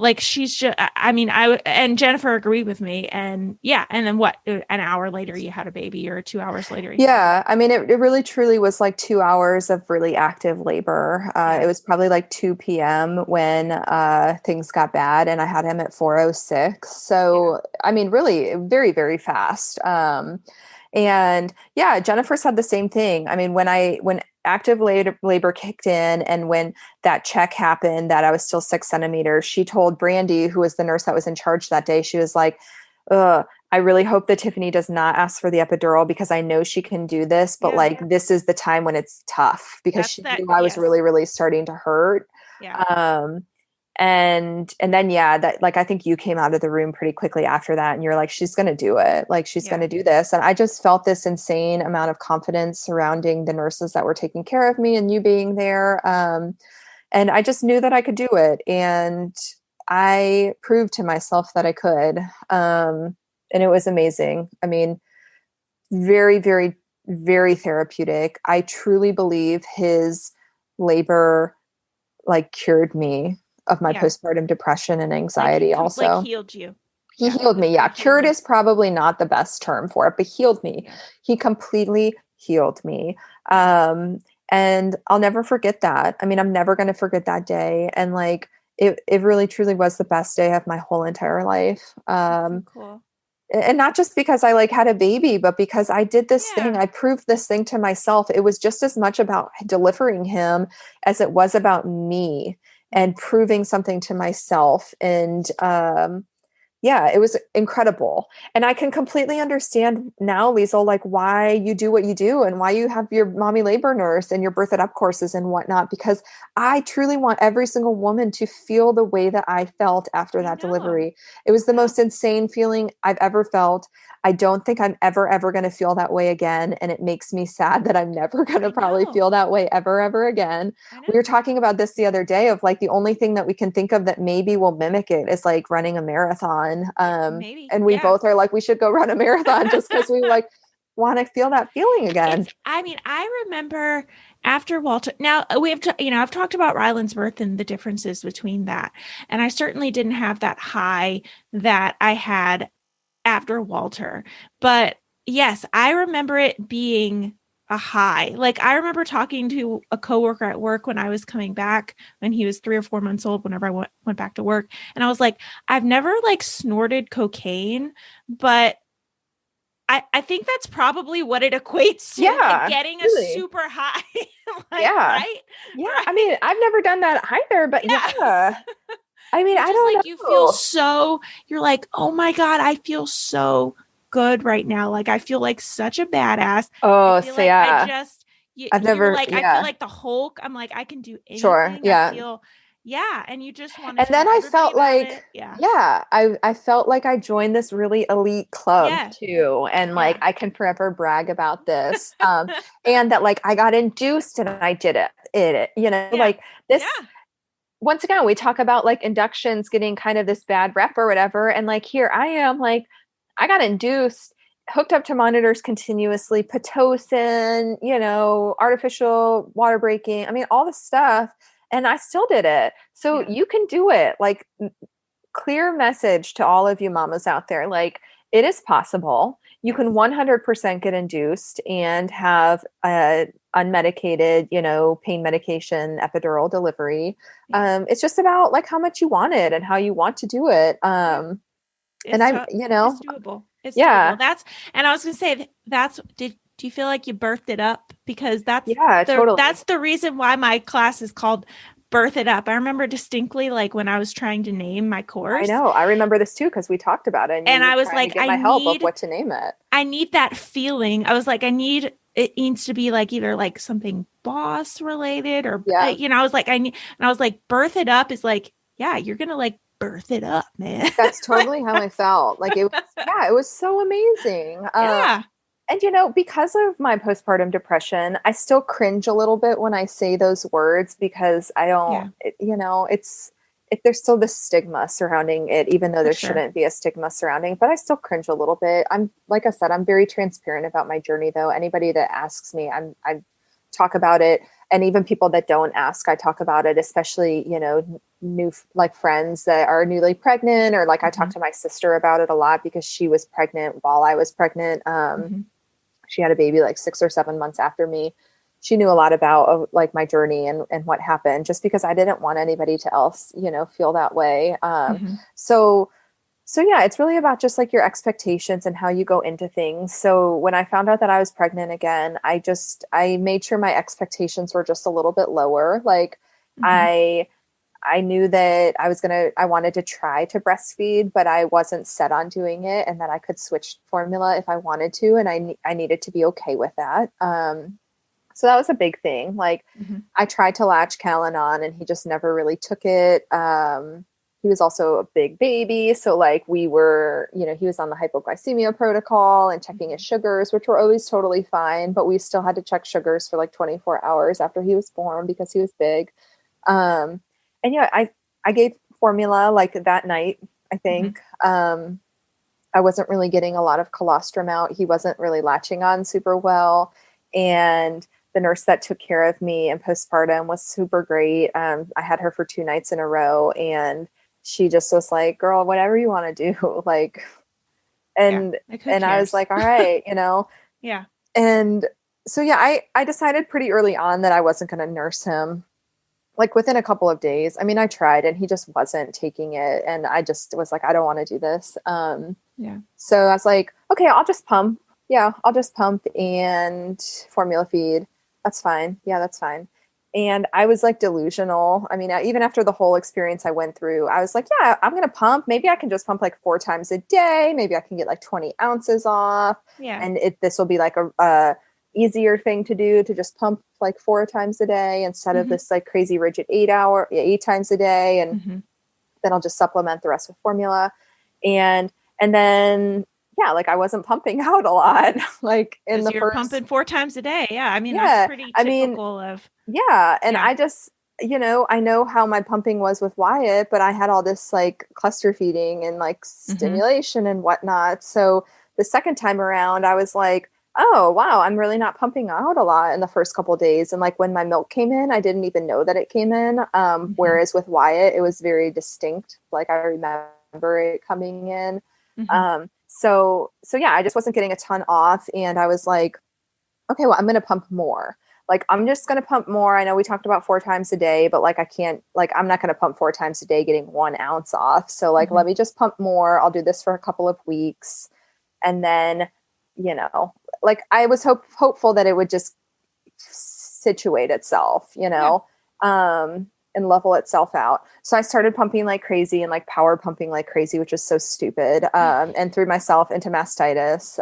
Like she's just, and Jennifer agreed with me, and and then what, an hour later you had a baby, or 2 hours later. Yeah. I mean, it really truly was like 2 hours of really active labor. It was probably like 2 p.m. when things got bad, and I had him at 4:06. So, I mean, really very, very fast. And yeah, Jennifer said the same thing. I mean, when active labor kicked in, and when that check happened that I was still 6 centimeters, she told Brandy, who was the nurse that was in charge that day, she was like, I really hope that Tiffany does not ask for the epidural, because I know she can do this, but this is the time when it's tough, because she knew I was really, really starting to hurt. Yeah. And then, that, like, I think you came out of the room pretty quickly after that, and you're like, she's going to do it. Like, she's going to do this. And I just felt this insane amount of confidence surrounding the nurses that were taking care of me, and you being there. And I just knew that I could do it. And I proved to myself that I could. And it was amazing. I mean, very, very, very therapeutic. I truly believe his labor like cured me of my postpartum depression and anxiety. Like also like healed you. He healed me. Yeah. Cured is probably not the best term for it, but healed me. Yeah. He completely healed me. And I'll never forget that. I mean, I'm never going to forget that day. And like, it really truly was the best day of my whole entire life. So cool. And not just because I like had a baby, but because I did this thing. I proved this thing to myself. It was just as much about delivering him as it was about me and proving something to myself. And, it was incredible. And I can completely understand now, Liesel, like why you do what you do and why you have your mommy labor nurse and your birth it up courses and whatnot, because I truly want every single woman to feel the way that I felt after that delivery. It was the most insane feeling I've ever felt. I don't think I'm ever going to feel that way again. And it makes me sad that I'm never going to probably feel that way ever again. We were talking about this the other day of like, the only thing that we can think of that maybe will mimic it is like running a marathon. Maybe. And we both are like, we should go run a marathon just because we like want to feel that feeling again. I remember after Walter, now we have to, I've talked about Ryland's birth and the differences between that. And I certainly didn't have that high that I had after Walter, but yes, I remember it being a high. Like I remember talking to a coworker at work when I was coming back when he was 3 or 4 months old, whenever I went back to work. And I was like, I've never like snorted cocaine, but I think that's probably what it equates to, like getting a really. super high. Like, Yeah. right? Yeah. Right? I mean, I've never done that either, but yeah. I mean, You I just don't like, know. you feel so, you're like, oh my God, I feel so good right now. Like, I feel like such a badass. I Oh, feel so like I yeah. just, I've you're never, like, I feel yeah. like the Hulk. I'm like, I can do Sure. anything. I Yeah. feel, yeah. And you just want to And tell then I everybody felt about like, it. Yeah. yeah, I felt like I joined this really elite club Yeah. too. And like, Yeah. I can forever brag about this. And that like I got induced and I did it, Yeah. like this, Yeah. once again, we talk about like inductions getting kind of this bad rep or whatever. And like, here I am, like, I got induced, hooked up to monitors continuously, Pitocin, artificial water breaking. I mean, all the stuff. And I still did it. So Yeah. you can do it. Like, clear message to all of you mamas out there. Like, it is possible. You can 100% get induced and have a unmedicated, pain medication epidural delivery. It's just about like how much you want it and how you want to do it. And I'm, it's doable. It's yeah, doable. And I was going to say do you feel like you birthed it up? Because yeah, totally. that's the reason why my class is called Birth It Up. I remember distinctly, like when I was trying to name my course. I know. I remember this too, because we talked about it and I was like, to get my help of what to name it. I need that feeling. I was like, it needs to be like either like something boss related or, I was like, and I was like, Birth It Up is like, yeah, you're going to like birth it up, man. That's totally how I felt. Like, it was so amazing. Yeah. And, because of my postpartum depression, I still cringe a little bit when I say those words, because I don't, there's still this stigma surrounding it, even though there shouldn't be a stigma surrounding it, but I still cringe a little bit. Like I said, I'm very transparent about my journey though. Anybody that asks me, I talk about it. And even people that don't ask, I talk about it, especially, new like friends that are newly pregnant, or like I talk to my sister about it a lot because she was pregnant while I was pregnant. She had a baby like 6 or 7 months after me. She knew a lot about like my journey and what happened, just because I didn't want anybody to else, feel that way. So yeah, it's really about just like your expectations and how you go into things. So when I found out that I was pregnant again, I made sure my expectations were just a little bit lower. Like I knew that I wanted to try to breastfeed, but I wasn't set on doing it, and that I could switch formula if I wanted to. And I needed to be okay with that. So that was a big thing. Like I tried to latch Callan on, and he just never really took it. He was also a big baby. So like we were, he was on the hypoglycemia protocol and checking his sugars, which were always totally fine, but we still had to check sugars for like 24 hours after he was born because he was big. And yeah, I gave formula like that night, I think. I wasn't really getting a lot of colostrum out. He wasn't really latching on super well. And the nurse that took care of me in postpartum was super great. I had her for 2 nights in a row, and she just was like, girl, whatever you want to do. Like, and I was like, all right, Yeah. And so, yeah, I decided pretty early on that I wasn't going to nurse him. Like within a couple of days. I mean, I tried, and he just wasn't taking it. And I just was like, I don't want to do this. So I was like, okay, I'll just pump. Yeah, I'll just pump and formula feed. That's fine. Yeah, that's fine. And I was like delusional. I mean, even after the whole experience I went through, I was like, yeah, I'm going to pump. Maybe I can just pump like 4 times a day. Maybe I can get like 20 ounces off. Yeah. And this will be like a easier thing to do, to just pump like 4 times a day instead of this like crazy rigid 8 times a day. And then I'll just supplement the rest with formula. And then, yeah, like I wasn't pumping out a lot. Like in the you're pumping 4 times a day. Yeah. I mean, that's pretty typical of. Yeah. And I just, I know how my pumping was with Wyatt, but I had all this like cluster feeding and like stimulation and whatnot. So the second time around, I was like, oh, wow, I'm really not pumping out a lot in the first couple of days. And like when my milk came in, I didn't even know that it came in. Whereas with Wyatt, it was very distinct. Like I remember it coming in. So yeah, I just wasn't getting a ton off, and I was like, okay, well, I'm going to pump more. Like, I'm just going to pump more. I know we talked about 4 times a day, but like, I can't, like, I'm not going to pump 4 times a day getting 1 ounce off. So like, let me just pump more. I'll do this for a couple of weeks. And then, like, I was hopeful that it would just situate itself, and level itself out. So I started pumping like crazy and like power pumping like crazy, which is so stupid. And threw myself into mastitis,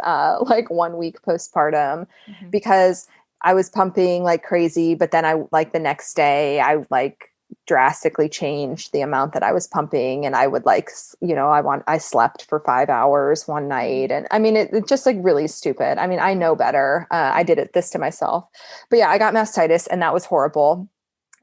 like 1 week postpartum, because I was pumping like crazy. But then I like the next day I like drastically changed the amount that I was pumping. And I would like, I slept for 5 hours one night. And I mean, it just like really stupid. I mean, I know better. I did this to myself, but yeah, I got mastitis and that was horrible.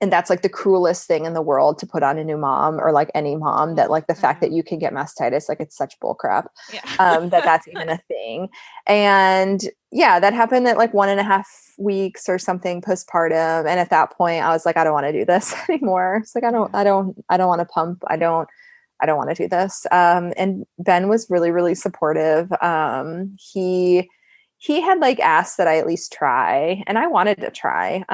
And that's like the cruelest thing in the world to put on a new mom, or like any mom, that like the fact that you can get mastitis, like it's such bull crap, that's even a thing. And yeah, that happened at like 1.5 weeks or something postpartum. And at that point I was like, I don't want to do this anymore. It's like, I don't want to pump. I don't want to do this. And Ben was really, really supportive. He had like asked that I at least try, and I wanted to try.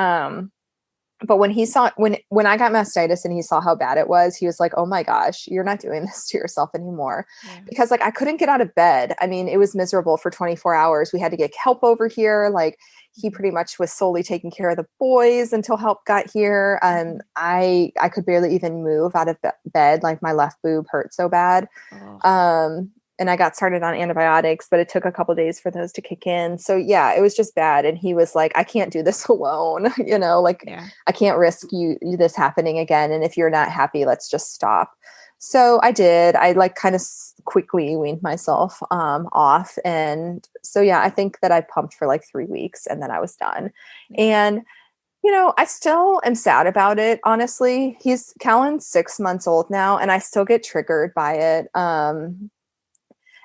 But when he saw, when I got mastitis and he saw how bad it was, he was like, oh my gosh, you're not doing this to yourself anymore. Because like, I couldn't get out of bed. I mean, it was miserable for 24 hours. We had to get help over here. Like, he pretty much was solely taking care of the boys until help got here. I could barely even move out of bed. Like, my left boob hurt so bad. And I got started on antibiotics, but it took a couple of days for those to kick in. So yeah, it was just bad. And he was like, I can't do this alone. I can't risk this happening again. And if you're not happy, let's just stop. So I did. I like kind of quickly weaned myself off. And so, yeah, I think that I pumped for like 3 weeks and then I was done. And I still am sad about it. Honestly, Callan's 6 months old now, and I still get triggered by it.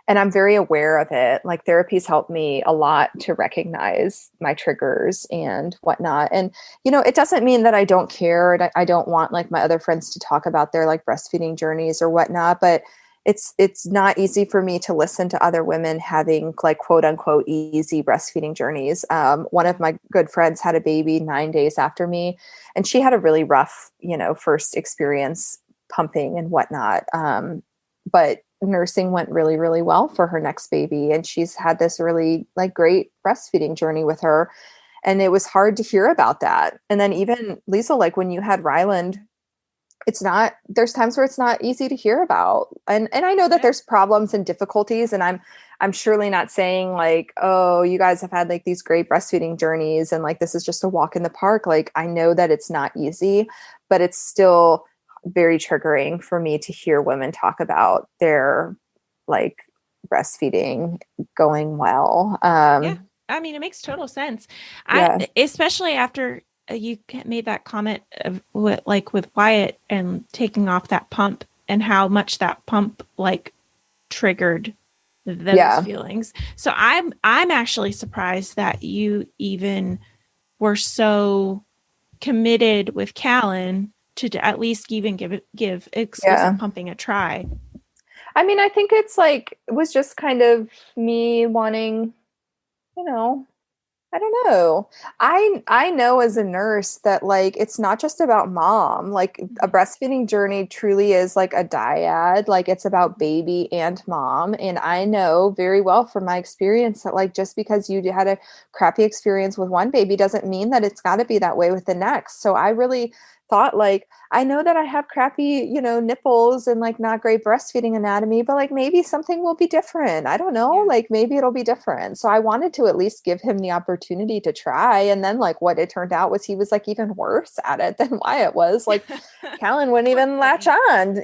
And I'm very aware of it. Like, therapy's helped me a lot to recognize my triggers and whatnot. And, it doesn't mean that I don't care. And I don't want like my other friends to talk about their like breastfeeding journeys or whatnot, but it's not easy for me to listen to other women having like quote unquote easy breastfeeding journeys. One of my good friends had a baby 9 days after me, and she had a really rough, first experience pumping and whatnot. But nursing went really, really well for her next baby. And she's had this really like great breastfeeding journey with her. And it was hard to hear about that. And then even Liesel, like when you had Ryland, there's times where it's not easy to hear about. And I know that there's problems and difficulties, and I'm surely not saying like, oh, you guys have had like these great breastfeeding journeys and like, this is just a walk in the park. Like, I know that it's not easy, but it's still very triggering for me to hear women talk about their like breastfeeding going well. I mean, it makes total sense. Especially after you made that comment of with Wyatt and taking off that pump, and how much that pump like triggered those feelings. So I'm actually surprised that you even were so committed with Callan to at least even give exclusive pumping a try. I mean, I think it was just kind of me wanting, I don't know. I know as a nurse that like, it's not just about mom. Like, a breastfeeding journey truly is like a dyad. Like, it's about baby and mom. And I know very well from my experience that like, just because you had a crappy experience with one baby doesn't mean that it's got to be that way with the next. So I really thought like, I know that I have crappy, nipples and like not great breastfeeding anatomy, but like maybe something will be different. I don't know, like maybe it'll be different. So I wanted to at least give him the opportunity to try. And then like what it turned out was he was like even worse at it than Wyatt was. Like, Callan wouldn't even latch on,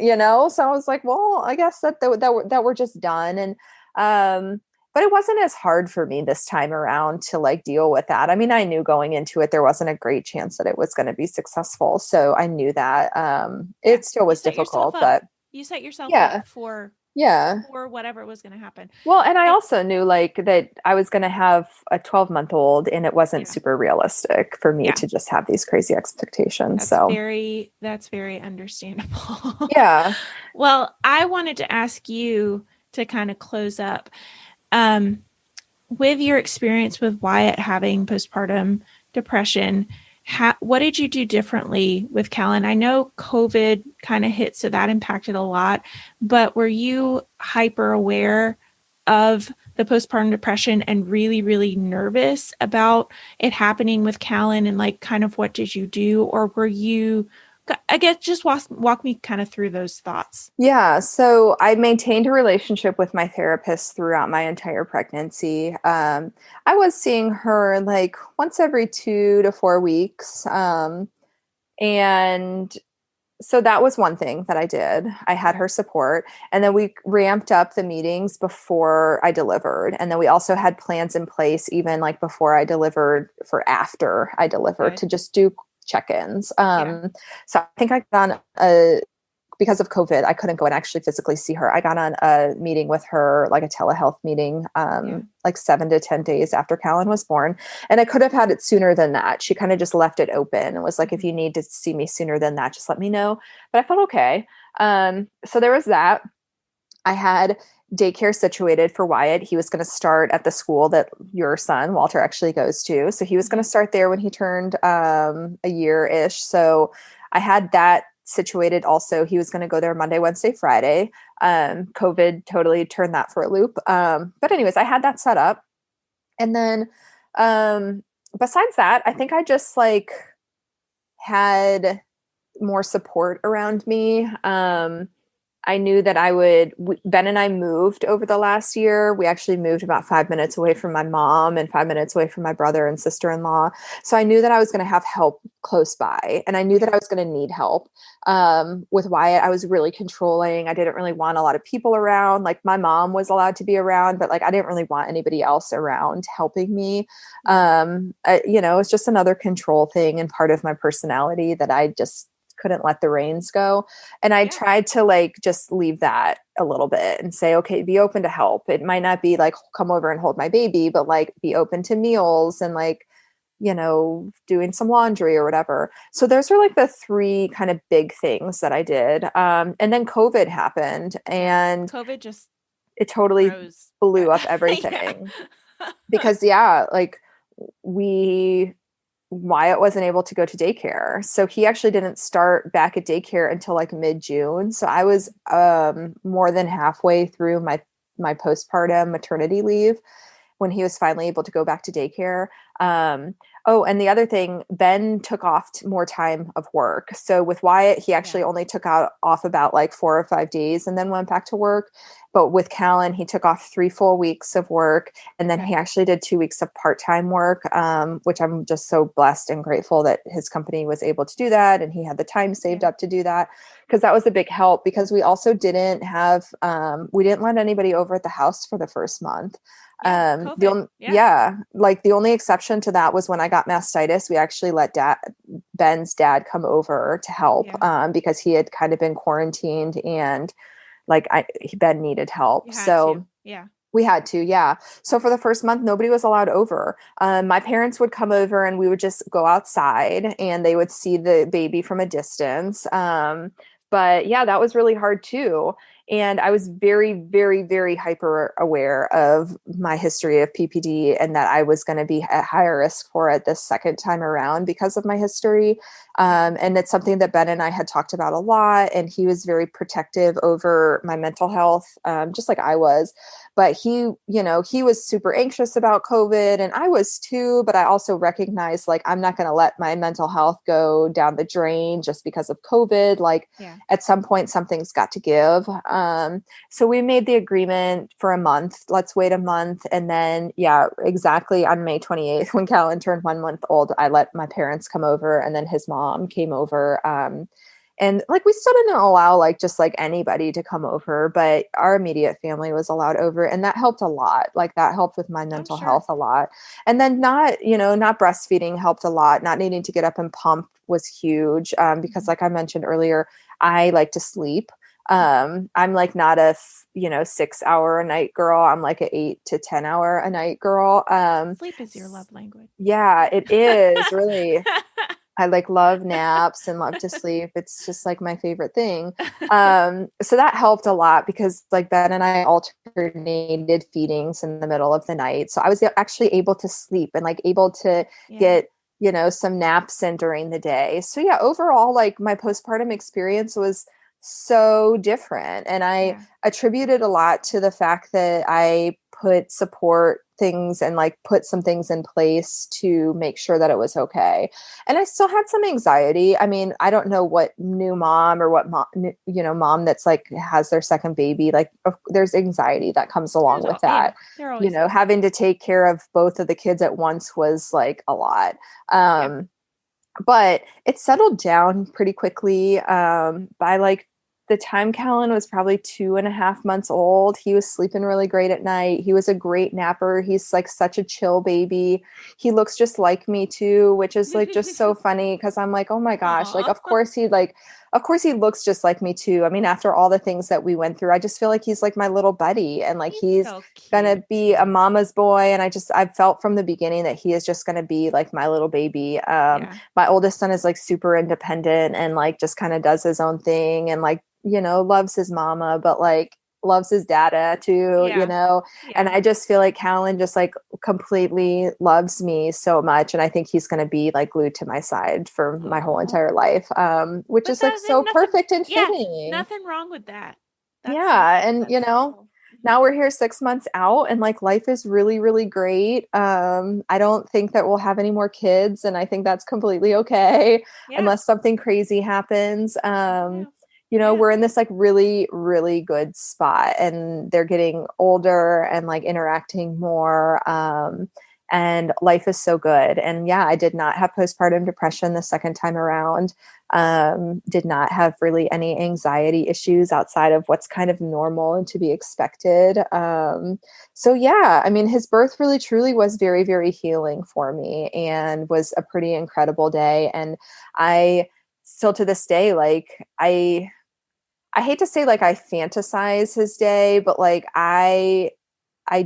So I was like, well, I guess that we're just done. And but it wasn't as hard for me this time around to like deal with that. I mean, I knew going into it, there wasn't a great chance that it was going to be successful. So I knew that it still was difficult, but you set yourself up for whatever was going to happen. Well, and I also knew like that I was going to have a 12-month-old, and it wasn't super realistic for me to just have these crazy expectations. That's very understandable. Yeah. Well, I wanted to ask you, to kind of close up. With your experience with Wyatt having postpartum depression, what did you do differently with Callan? I know COVID kind of hit, so that impacted a lot, but were you hyper aware of the postpartum depression and really, really nervous about it happening with Callan, and like kind of what did you do? Or were you, I guess, just walk me kind of through those thoughts. Yeah. So I maintained a relationship with my therapist throughout my entire pregnancy. I was seeing her like once every 2 to 4 weeks. And so that was one thing that I did. I had her support. And then we ramped up the meetings before I delivered. And then we also had plans in place, even like before I delivered, for after I delivered, to just do check-ins. So I think I got on because of COVID, I couldn't go and actually physically see her. I got on a meeting with her, like a telehealth meeting, like 7 to 10 days after Callan was born. And I could have had it sooner than that. She kind of just left it open and was like, if you need to see me sooner than that, just let me know. But I felt okay. So there was that. I had daycare situated for Wyatt. He was going to start at the school that your son, Walter, actually goes to. So he was going to start there when he turned a year-ish. So I had that situated also. He was going to go there Monday, Wednesday, Friday. COVID totally turned that for a loop. But anyways, I had that set up. And then besides that, I think I just like had more support around me. I knew that Ben and I moved over the last year. We actually moved about 5 minutes away from my mom and 5 minutes away from my brother and sister-in-law. So I knew that I was going to have help close by, and I knew that I was going to need help. With Wyatt, I was really controlling. I didn't really want a lot of people around. Like my mom was allowed to be around, but like I didn't really want anybody else around helping me. It's just another control thing and part of my personality that I just couldn't let the reins go. And I tried to like just leave that a little bit and say, okay, be open to help. It might not be like come over and hold my baby, but like be open to meals and like, doing some laundry or whatever. So those are like the 3 kind of big things that I did. And then COVID happened, and COVID it totally blew up everything. Because like Wyatt wasn't able to go to daycare. So he actually didn't start back at daycare until like mid-June. So I was more than halfway through my postpartum maternity leave when he was finally able to go back to daycare. And the other thing, Ben took off more time of work. So with Wyatt, he actually only took off about like 4 or 5 days and then went back to work. But with Callan, he took off 3 full weeks of work. And then he actually did 2 weeks of part-time work, which I'm just so blessed and grateful that his company was able to do that. And he had the time saved up to do that, because that was a big help, because we also didn't have, we didn't let anybody over at the house for the first month. The only exception to that was when I got mastitis. We actually let Ben's dad come over to help, because he had kind of been quarantined, and like Ben needed help. So we had to. So for the first month, nobody was allowed over. My parents would come over and we would just go outside and they would see the baby from a distance. But that was really hard too. And I was very, very, very hyper aware of my history of PPD and that I was going to be at higher risk for it this second time around because of my history. And it's something that Ben and I had talked about a lot. And he was very protective over my mental health, just like I was. But he was super anxious about COVID, and I was too. But I also recognized, like, I'm not going to let my mental health go down the drain just because of COVID. Like, at some point, something's got to give. So we made the agreement for a month. Let's wait a month. And then, exactly on May 28th, when Callan turned 1 month old, I let my parents come over, and then his mom came over. And like, we still didn't allow like just like anybody to come over, but our immediate family was allowed over. And that helped a lot. Like that helped with my mental health a lot. And then not breastfeeding helped a lot. Not needing to get up and pump was huge. Because like I mentioned earlier, I like to sleep. I'm like not a 6 hour a night girl. I'm like an 8 to 10 hour a night girl. Sleep is your love language. Yeah, it is really. I like love naps and love to sleep. It's just like my favorite thing. So that helped a lot because like Ben and I alternate alternated feedings in the middle of the night. So I was actually able to sleep and like able to get, some naps in during the day. So yeah, overall, like my postpartum experience was so different. And I attributed a lot to the fact that I put support things and like put some things in place to make sure that it was okay. And I still had some anxiety. I mean, I don't know what new mom or what mom that's like has their second baby, like there's anxiety that comes along with that. Having to take care of both of the kids at once was like a lot. But it settled down pretty quickly. By like the time Callan was probably 2.5 months old, he was sleeping really great at night. He was a great napper. He's like such a chill baby. He looks just like me too, which is like just so funny because I'm like, oh my gosh, Aww. like of course he looks just like me too. I mean, after all the things that we went through, I just feel like he's like my little buddy and like he's so gonna be a mama's boy. And I've felt from the beginning that he is just gonna be like my little baby. My oldest son is like super independent and like just kind of does his own thing and like, loves his mama, but like loves his dada too, and I just feel like Callan just like completely loves me so much. And I think he's going to be like glued to my side for my whole entire life, which is like so perfect and fitting. Nothing wrong with that. And now we're here 6 months out and like life is really, really great. I don't think that we'll have any more kids. And I think that's completely okay unless something crazy happens. We're in this like really, really good spot and they're getting older and like interacting more. And life is so good. And I did not have postpartum depression the second time around. Did not have really any anxiety issues outside of what's kind of normal and to be expected. His birth really truly was very, very healing for me and was a pretty incredible day. And I still to this day, like I hate to say like I fantasize his day, but like I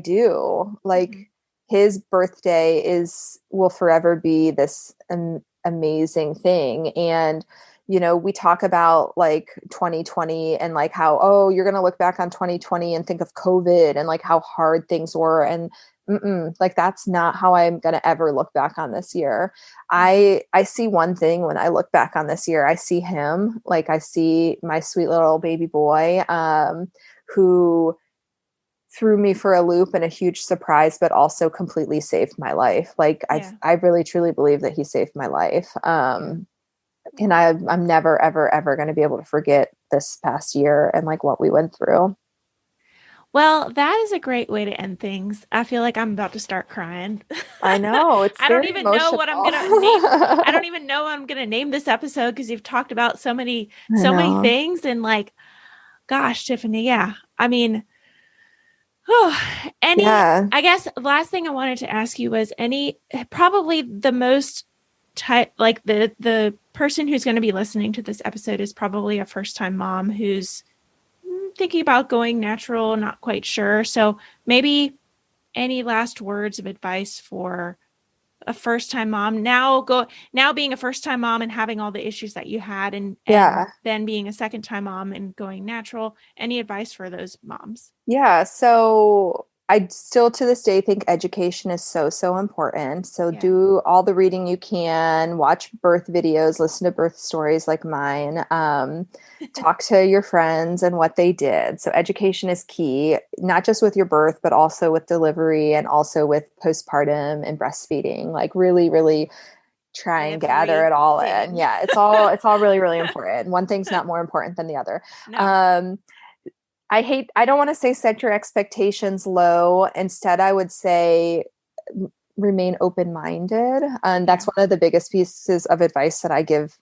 do. Like his birthday will forever be this amazing thing. And we talk about like 2020 and like how you're going to look back on 2020 and think of COVID and like how hard things were, and like that's not how I'm going to ever look back on this year. I see one thing when I look back on this year. I see him, like I see my sweet little baby boy who threw me for a loop and a huge surprise, but also completely saved my life. Like I really truly believe that he saved my life. And I'm never, ever, ever going to be able to forget this past year and like what we went through. Well, that is a great way to end things. I feel like I'm about to start crying. I know. I don't even know what I'm going to name. I don't even know what I'm going to name this episode because you've talked about so many things and like, gosh, Tiffany. Yeah. I mean, I guess last thing I wanted to ask you was probably the most like the person who's going to be listening to this episode is probably a first-time mom who's thinking about going natural, not quite sure. So maybe any last words of advice for a first-time mom now being a first-time mom and having all the issues that you had and then being a second-time mom and going natural, any advice for those moms? Yeah. So I still to this day think education is so, so important. So do all the reading you can, watch birth videos, listen to birth stories like mine, talk to your friends and what they did. So education is key, not just with your birth, but also with delivery and also with postpartum and breastfeeding. Like really, really try and gather it all in. Yeah. It's all really, really important. One thing's not more important than the other. No. I don't want to say set your expectations low. Instead, I would say remain open-minded. And that's one of the biggest pieces of advice that I give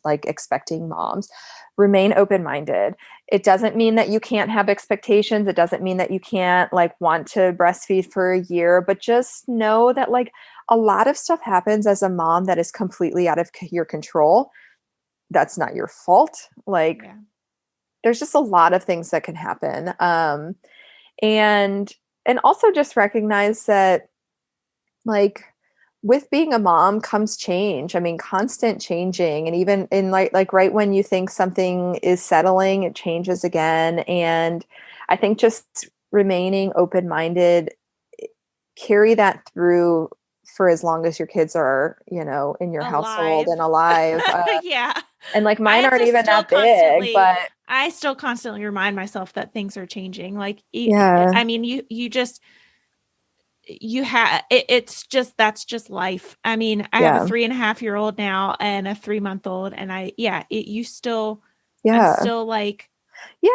like expecting moms. Remain open-minded. It doesn't mean that you can't have expectations. It doesn't mean that you can't like want to breastfeed for a year, but just know that like a lot of stuff happens as a mom that is completely out of your control. That's not your fault. Like, there's just a lot of things that can happen. And also just recognize that like with being a mom comes change. I mean, constant changing. And even in like right when you think something is settling, it changes again. And I think just remaining open-minded, carry that through for as long as your kids are, in your household and alive. Yeah. And like mine aren't even that big, but I still constantly remind myself that things are changing. Like, yeah, I mean, that's just life. I mean, I have a 3.5-year-old now and a 3-month-old, and I'm still like,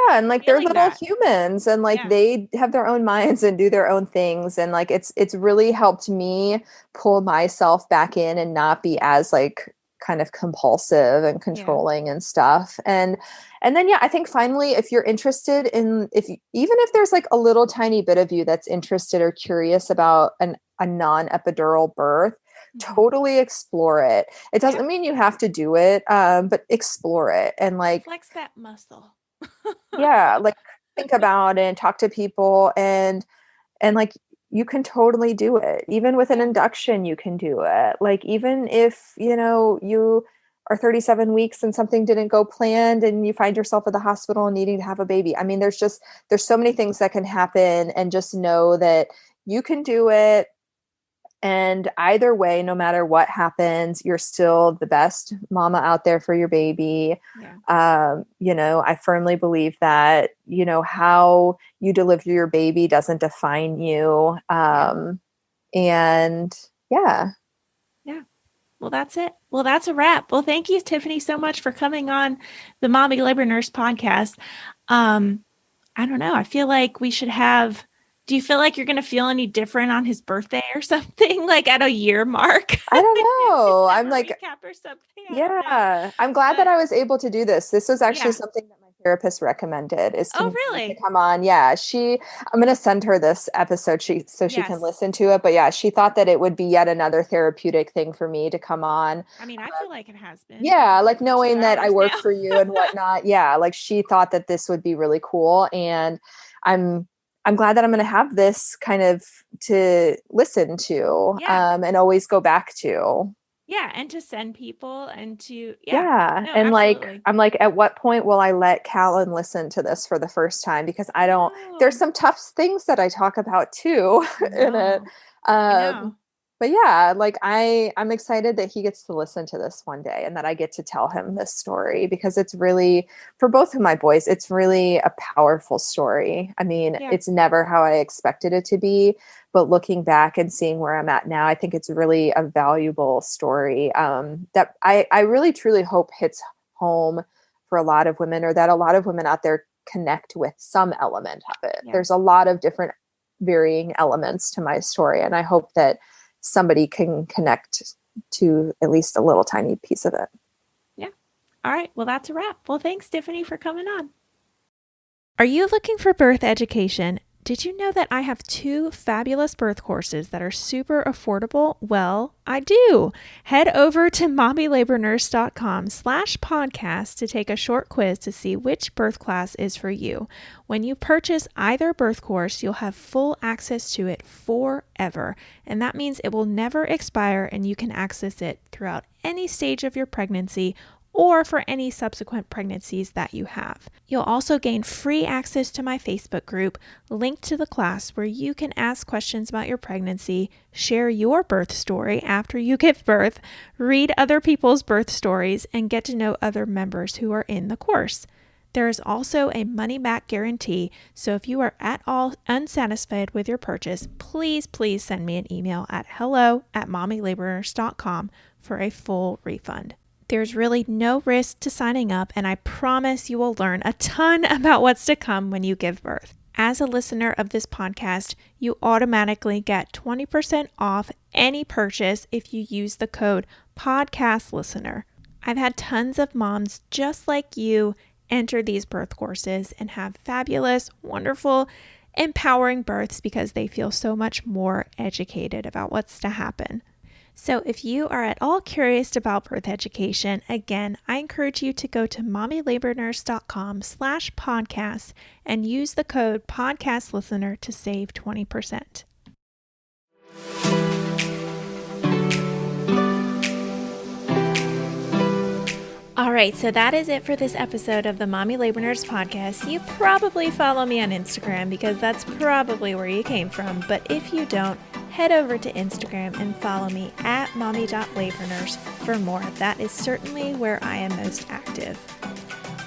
and like they're little humans, and like they have their own minds and do their own things. And like, it's really helped me pull myself back in and not be as like kind of compulsive and controlling and stuff. And then, I think finally, if you're interested in, even if there's like a little tiny bit of you that's interested or curious about a non-epidural birth, totally explore it. It doesn't mean you have to do it, but explore it and like flex that muscle. like think about it and talk to people, and like you can totally do it. Even with an induction, you can do it. Like, even if, you are 37 weeks and something didn't go planned and you find yourself at the hospital needing to have a baby. I mean, there's so many things that can happen, and just know that you can do it. And either way, no matter what happens, you're still the best mama out there for your baby. I firmly believe that, how you deliver your baby doesn't define you. And yeah. Well, that's it. Well, that's a wrap. Well, thank you, Tiffany, so much for coming on the Mommy Labor Nurse podcast. I don't know. I feel like we should have. Do you feel like you're going to feel any different on his birthday or something, like at a year mark? I don't know. I'm like, recap or something. I'm glad that I was able to do this. This was actually something that my therapist recommended, is to come on. Yeah. I'm going to send her this episode so she can listen to it. But she thought that it would be yet another therapeutic thing for me to come on. I mean, I feel like it has been. Yeah. Like knowing that I work for you and whatnot. Like she thought that this would be really cool. And I'm glad that I'm going to have this kind of to listen to, and always go back to. Yeah. And to send people and to, No, and absolutely. Like, I'm like, at what point will I let Callan listen to this for the first time? Because there's some tough things that I talk about too in it. But like I'm excited that he gets to listen to this one day, and that I get to tell him this story, because it's really, for both of my boys, it's really a powerful story. I mean, it's never how I expected it to be, but looking back and seeing where I'm at now, I think it's really a valuable story, that I really truly hope hits home for a lot of women, or that a lot of women out there connect with some element of it. There's a lot of different varying elements to my story, and I hope that somebody can connect to at least a little tiny piece of it. Yeah. All right. Well, that's a wrap. Well, thanks, Tiffany, for coming on. Are you looking for birth education? Did you know that I have 2 fabulous birth courses that are super affordable? Well, I do. Head over to mommylabornurse.com/podcast to take a short quiz to see which birth class is for you. When you purchase either birth course, you'll have full access to it forever. And that means it will never expire, and you can access it throughout any stage of your pregnancy or for any subsequent pregnancies that you have. You'll also gain free access to my Facebook group, linked to the class, where you can ask questions about your pregnancy, share your birth story after you give birth, read other people's birth stories, and get to know other members who are in the course. There is also a money-back guarantee, so if you are at all unsatisfied with your purchase, please send me an email at hello@mommylabornurse.com for a full refund. There's really no risk to signing up, and I promise you will learn a ton about what's to come when you give birth. As a listener of this podcast, you automatically get 20% off any purchase if you use the code PODCASTLISTENER. I've had tons of moms just like you enter these birth courses and have fabulous, wonderful, empowering births because they feel so much more educated about what's to happen. So if you are at all curious about birth education, again, I encourage you to go to mommylabornurse.com/podcast and use the code PODCASTLISTENER to save 20%. All right, so that is it for this episode of the Mommy Labor Nurse podcast. You probably follow me on Instagram because that's probably where you came from. But if you don't, head over to Instagram and follow me at mommy.labornurse for more. That is certainly where I am most active.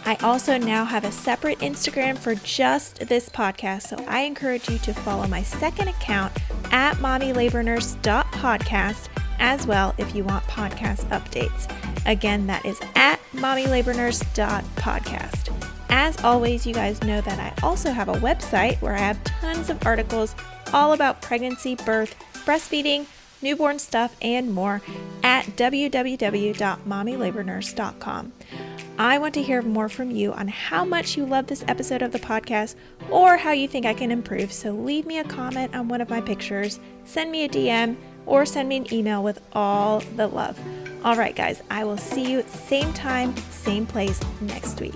I also now have a separate Instagram for just this podcast, so I encourage you to follow my second account at mommylabornurse.podcast as well if you want podcast updates. Again, that is at mommylabornurse.podcast. As always, you guys know that I also have a website where I have tons of articles all about pregnancy, birth, breastfeeding, newborn stuff, and more at www.mommylabornurse.com. I want to hear more from you on how much you love this episode of the podcast or how you think I can improve. So leave me a comment on one of my pictures, send me a DM, or send me an email with all the love. All right, guys, I will see you same time, same place next week.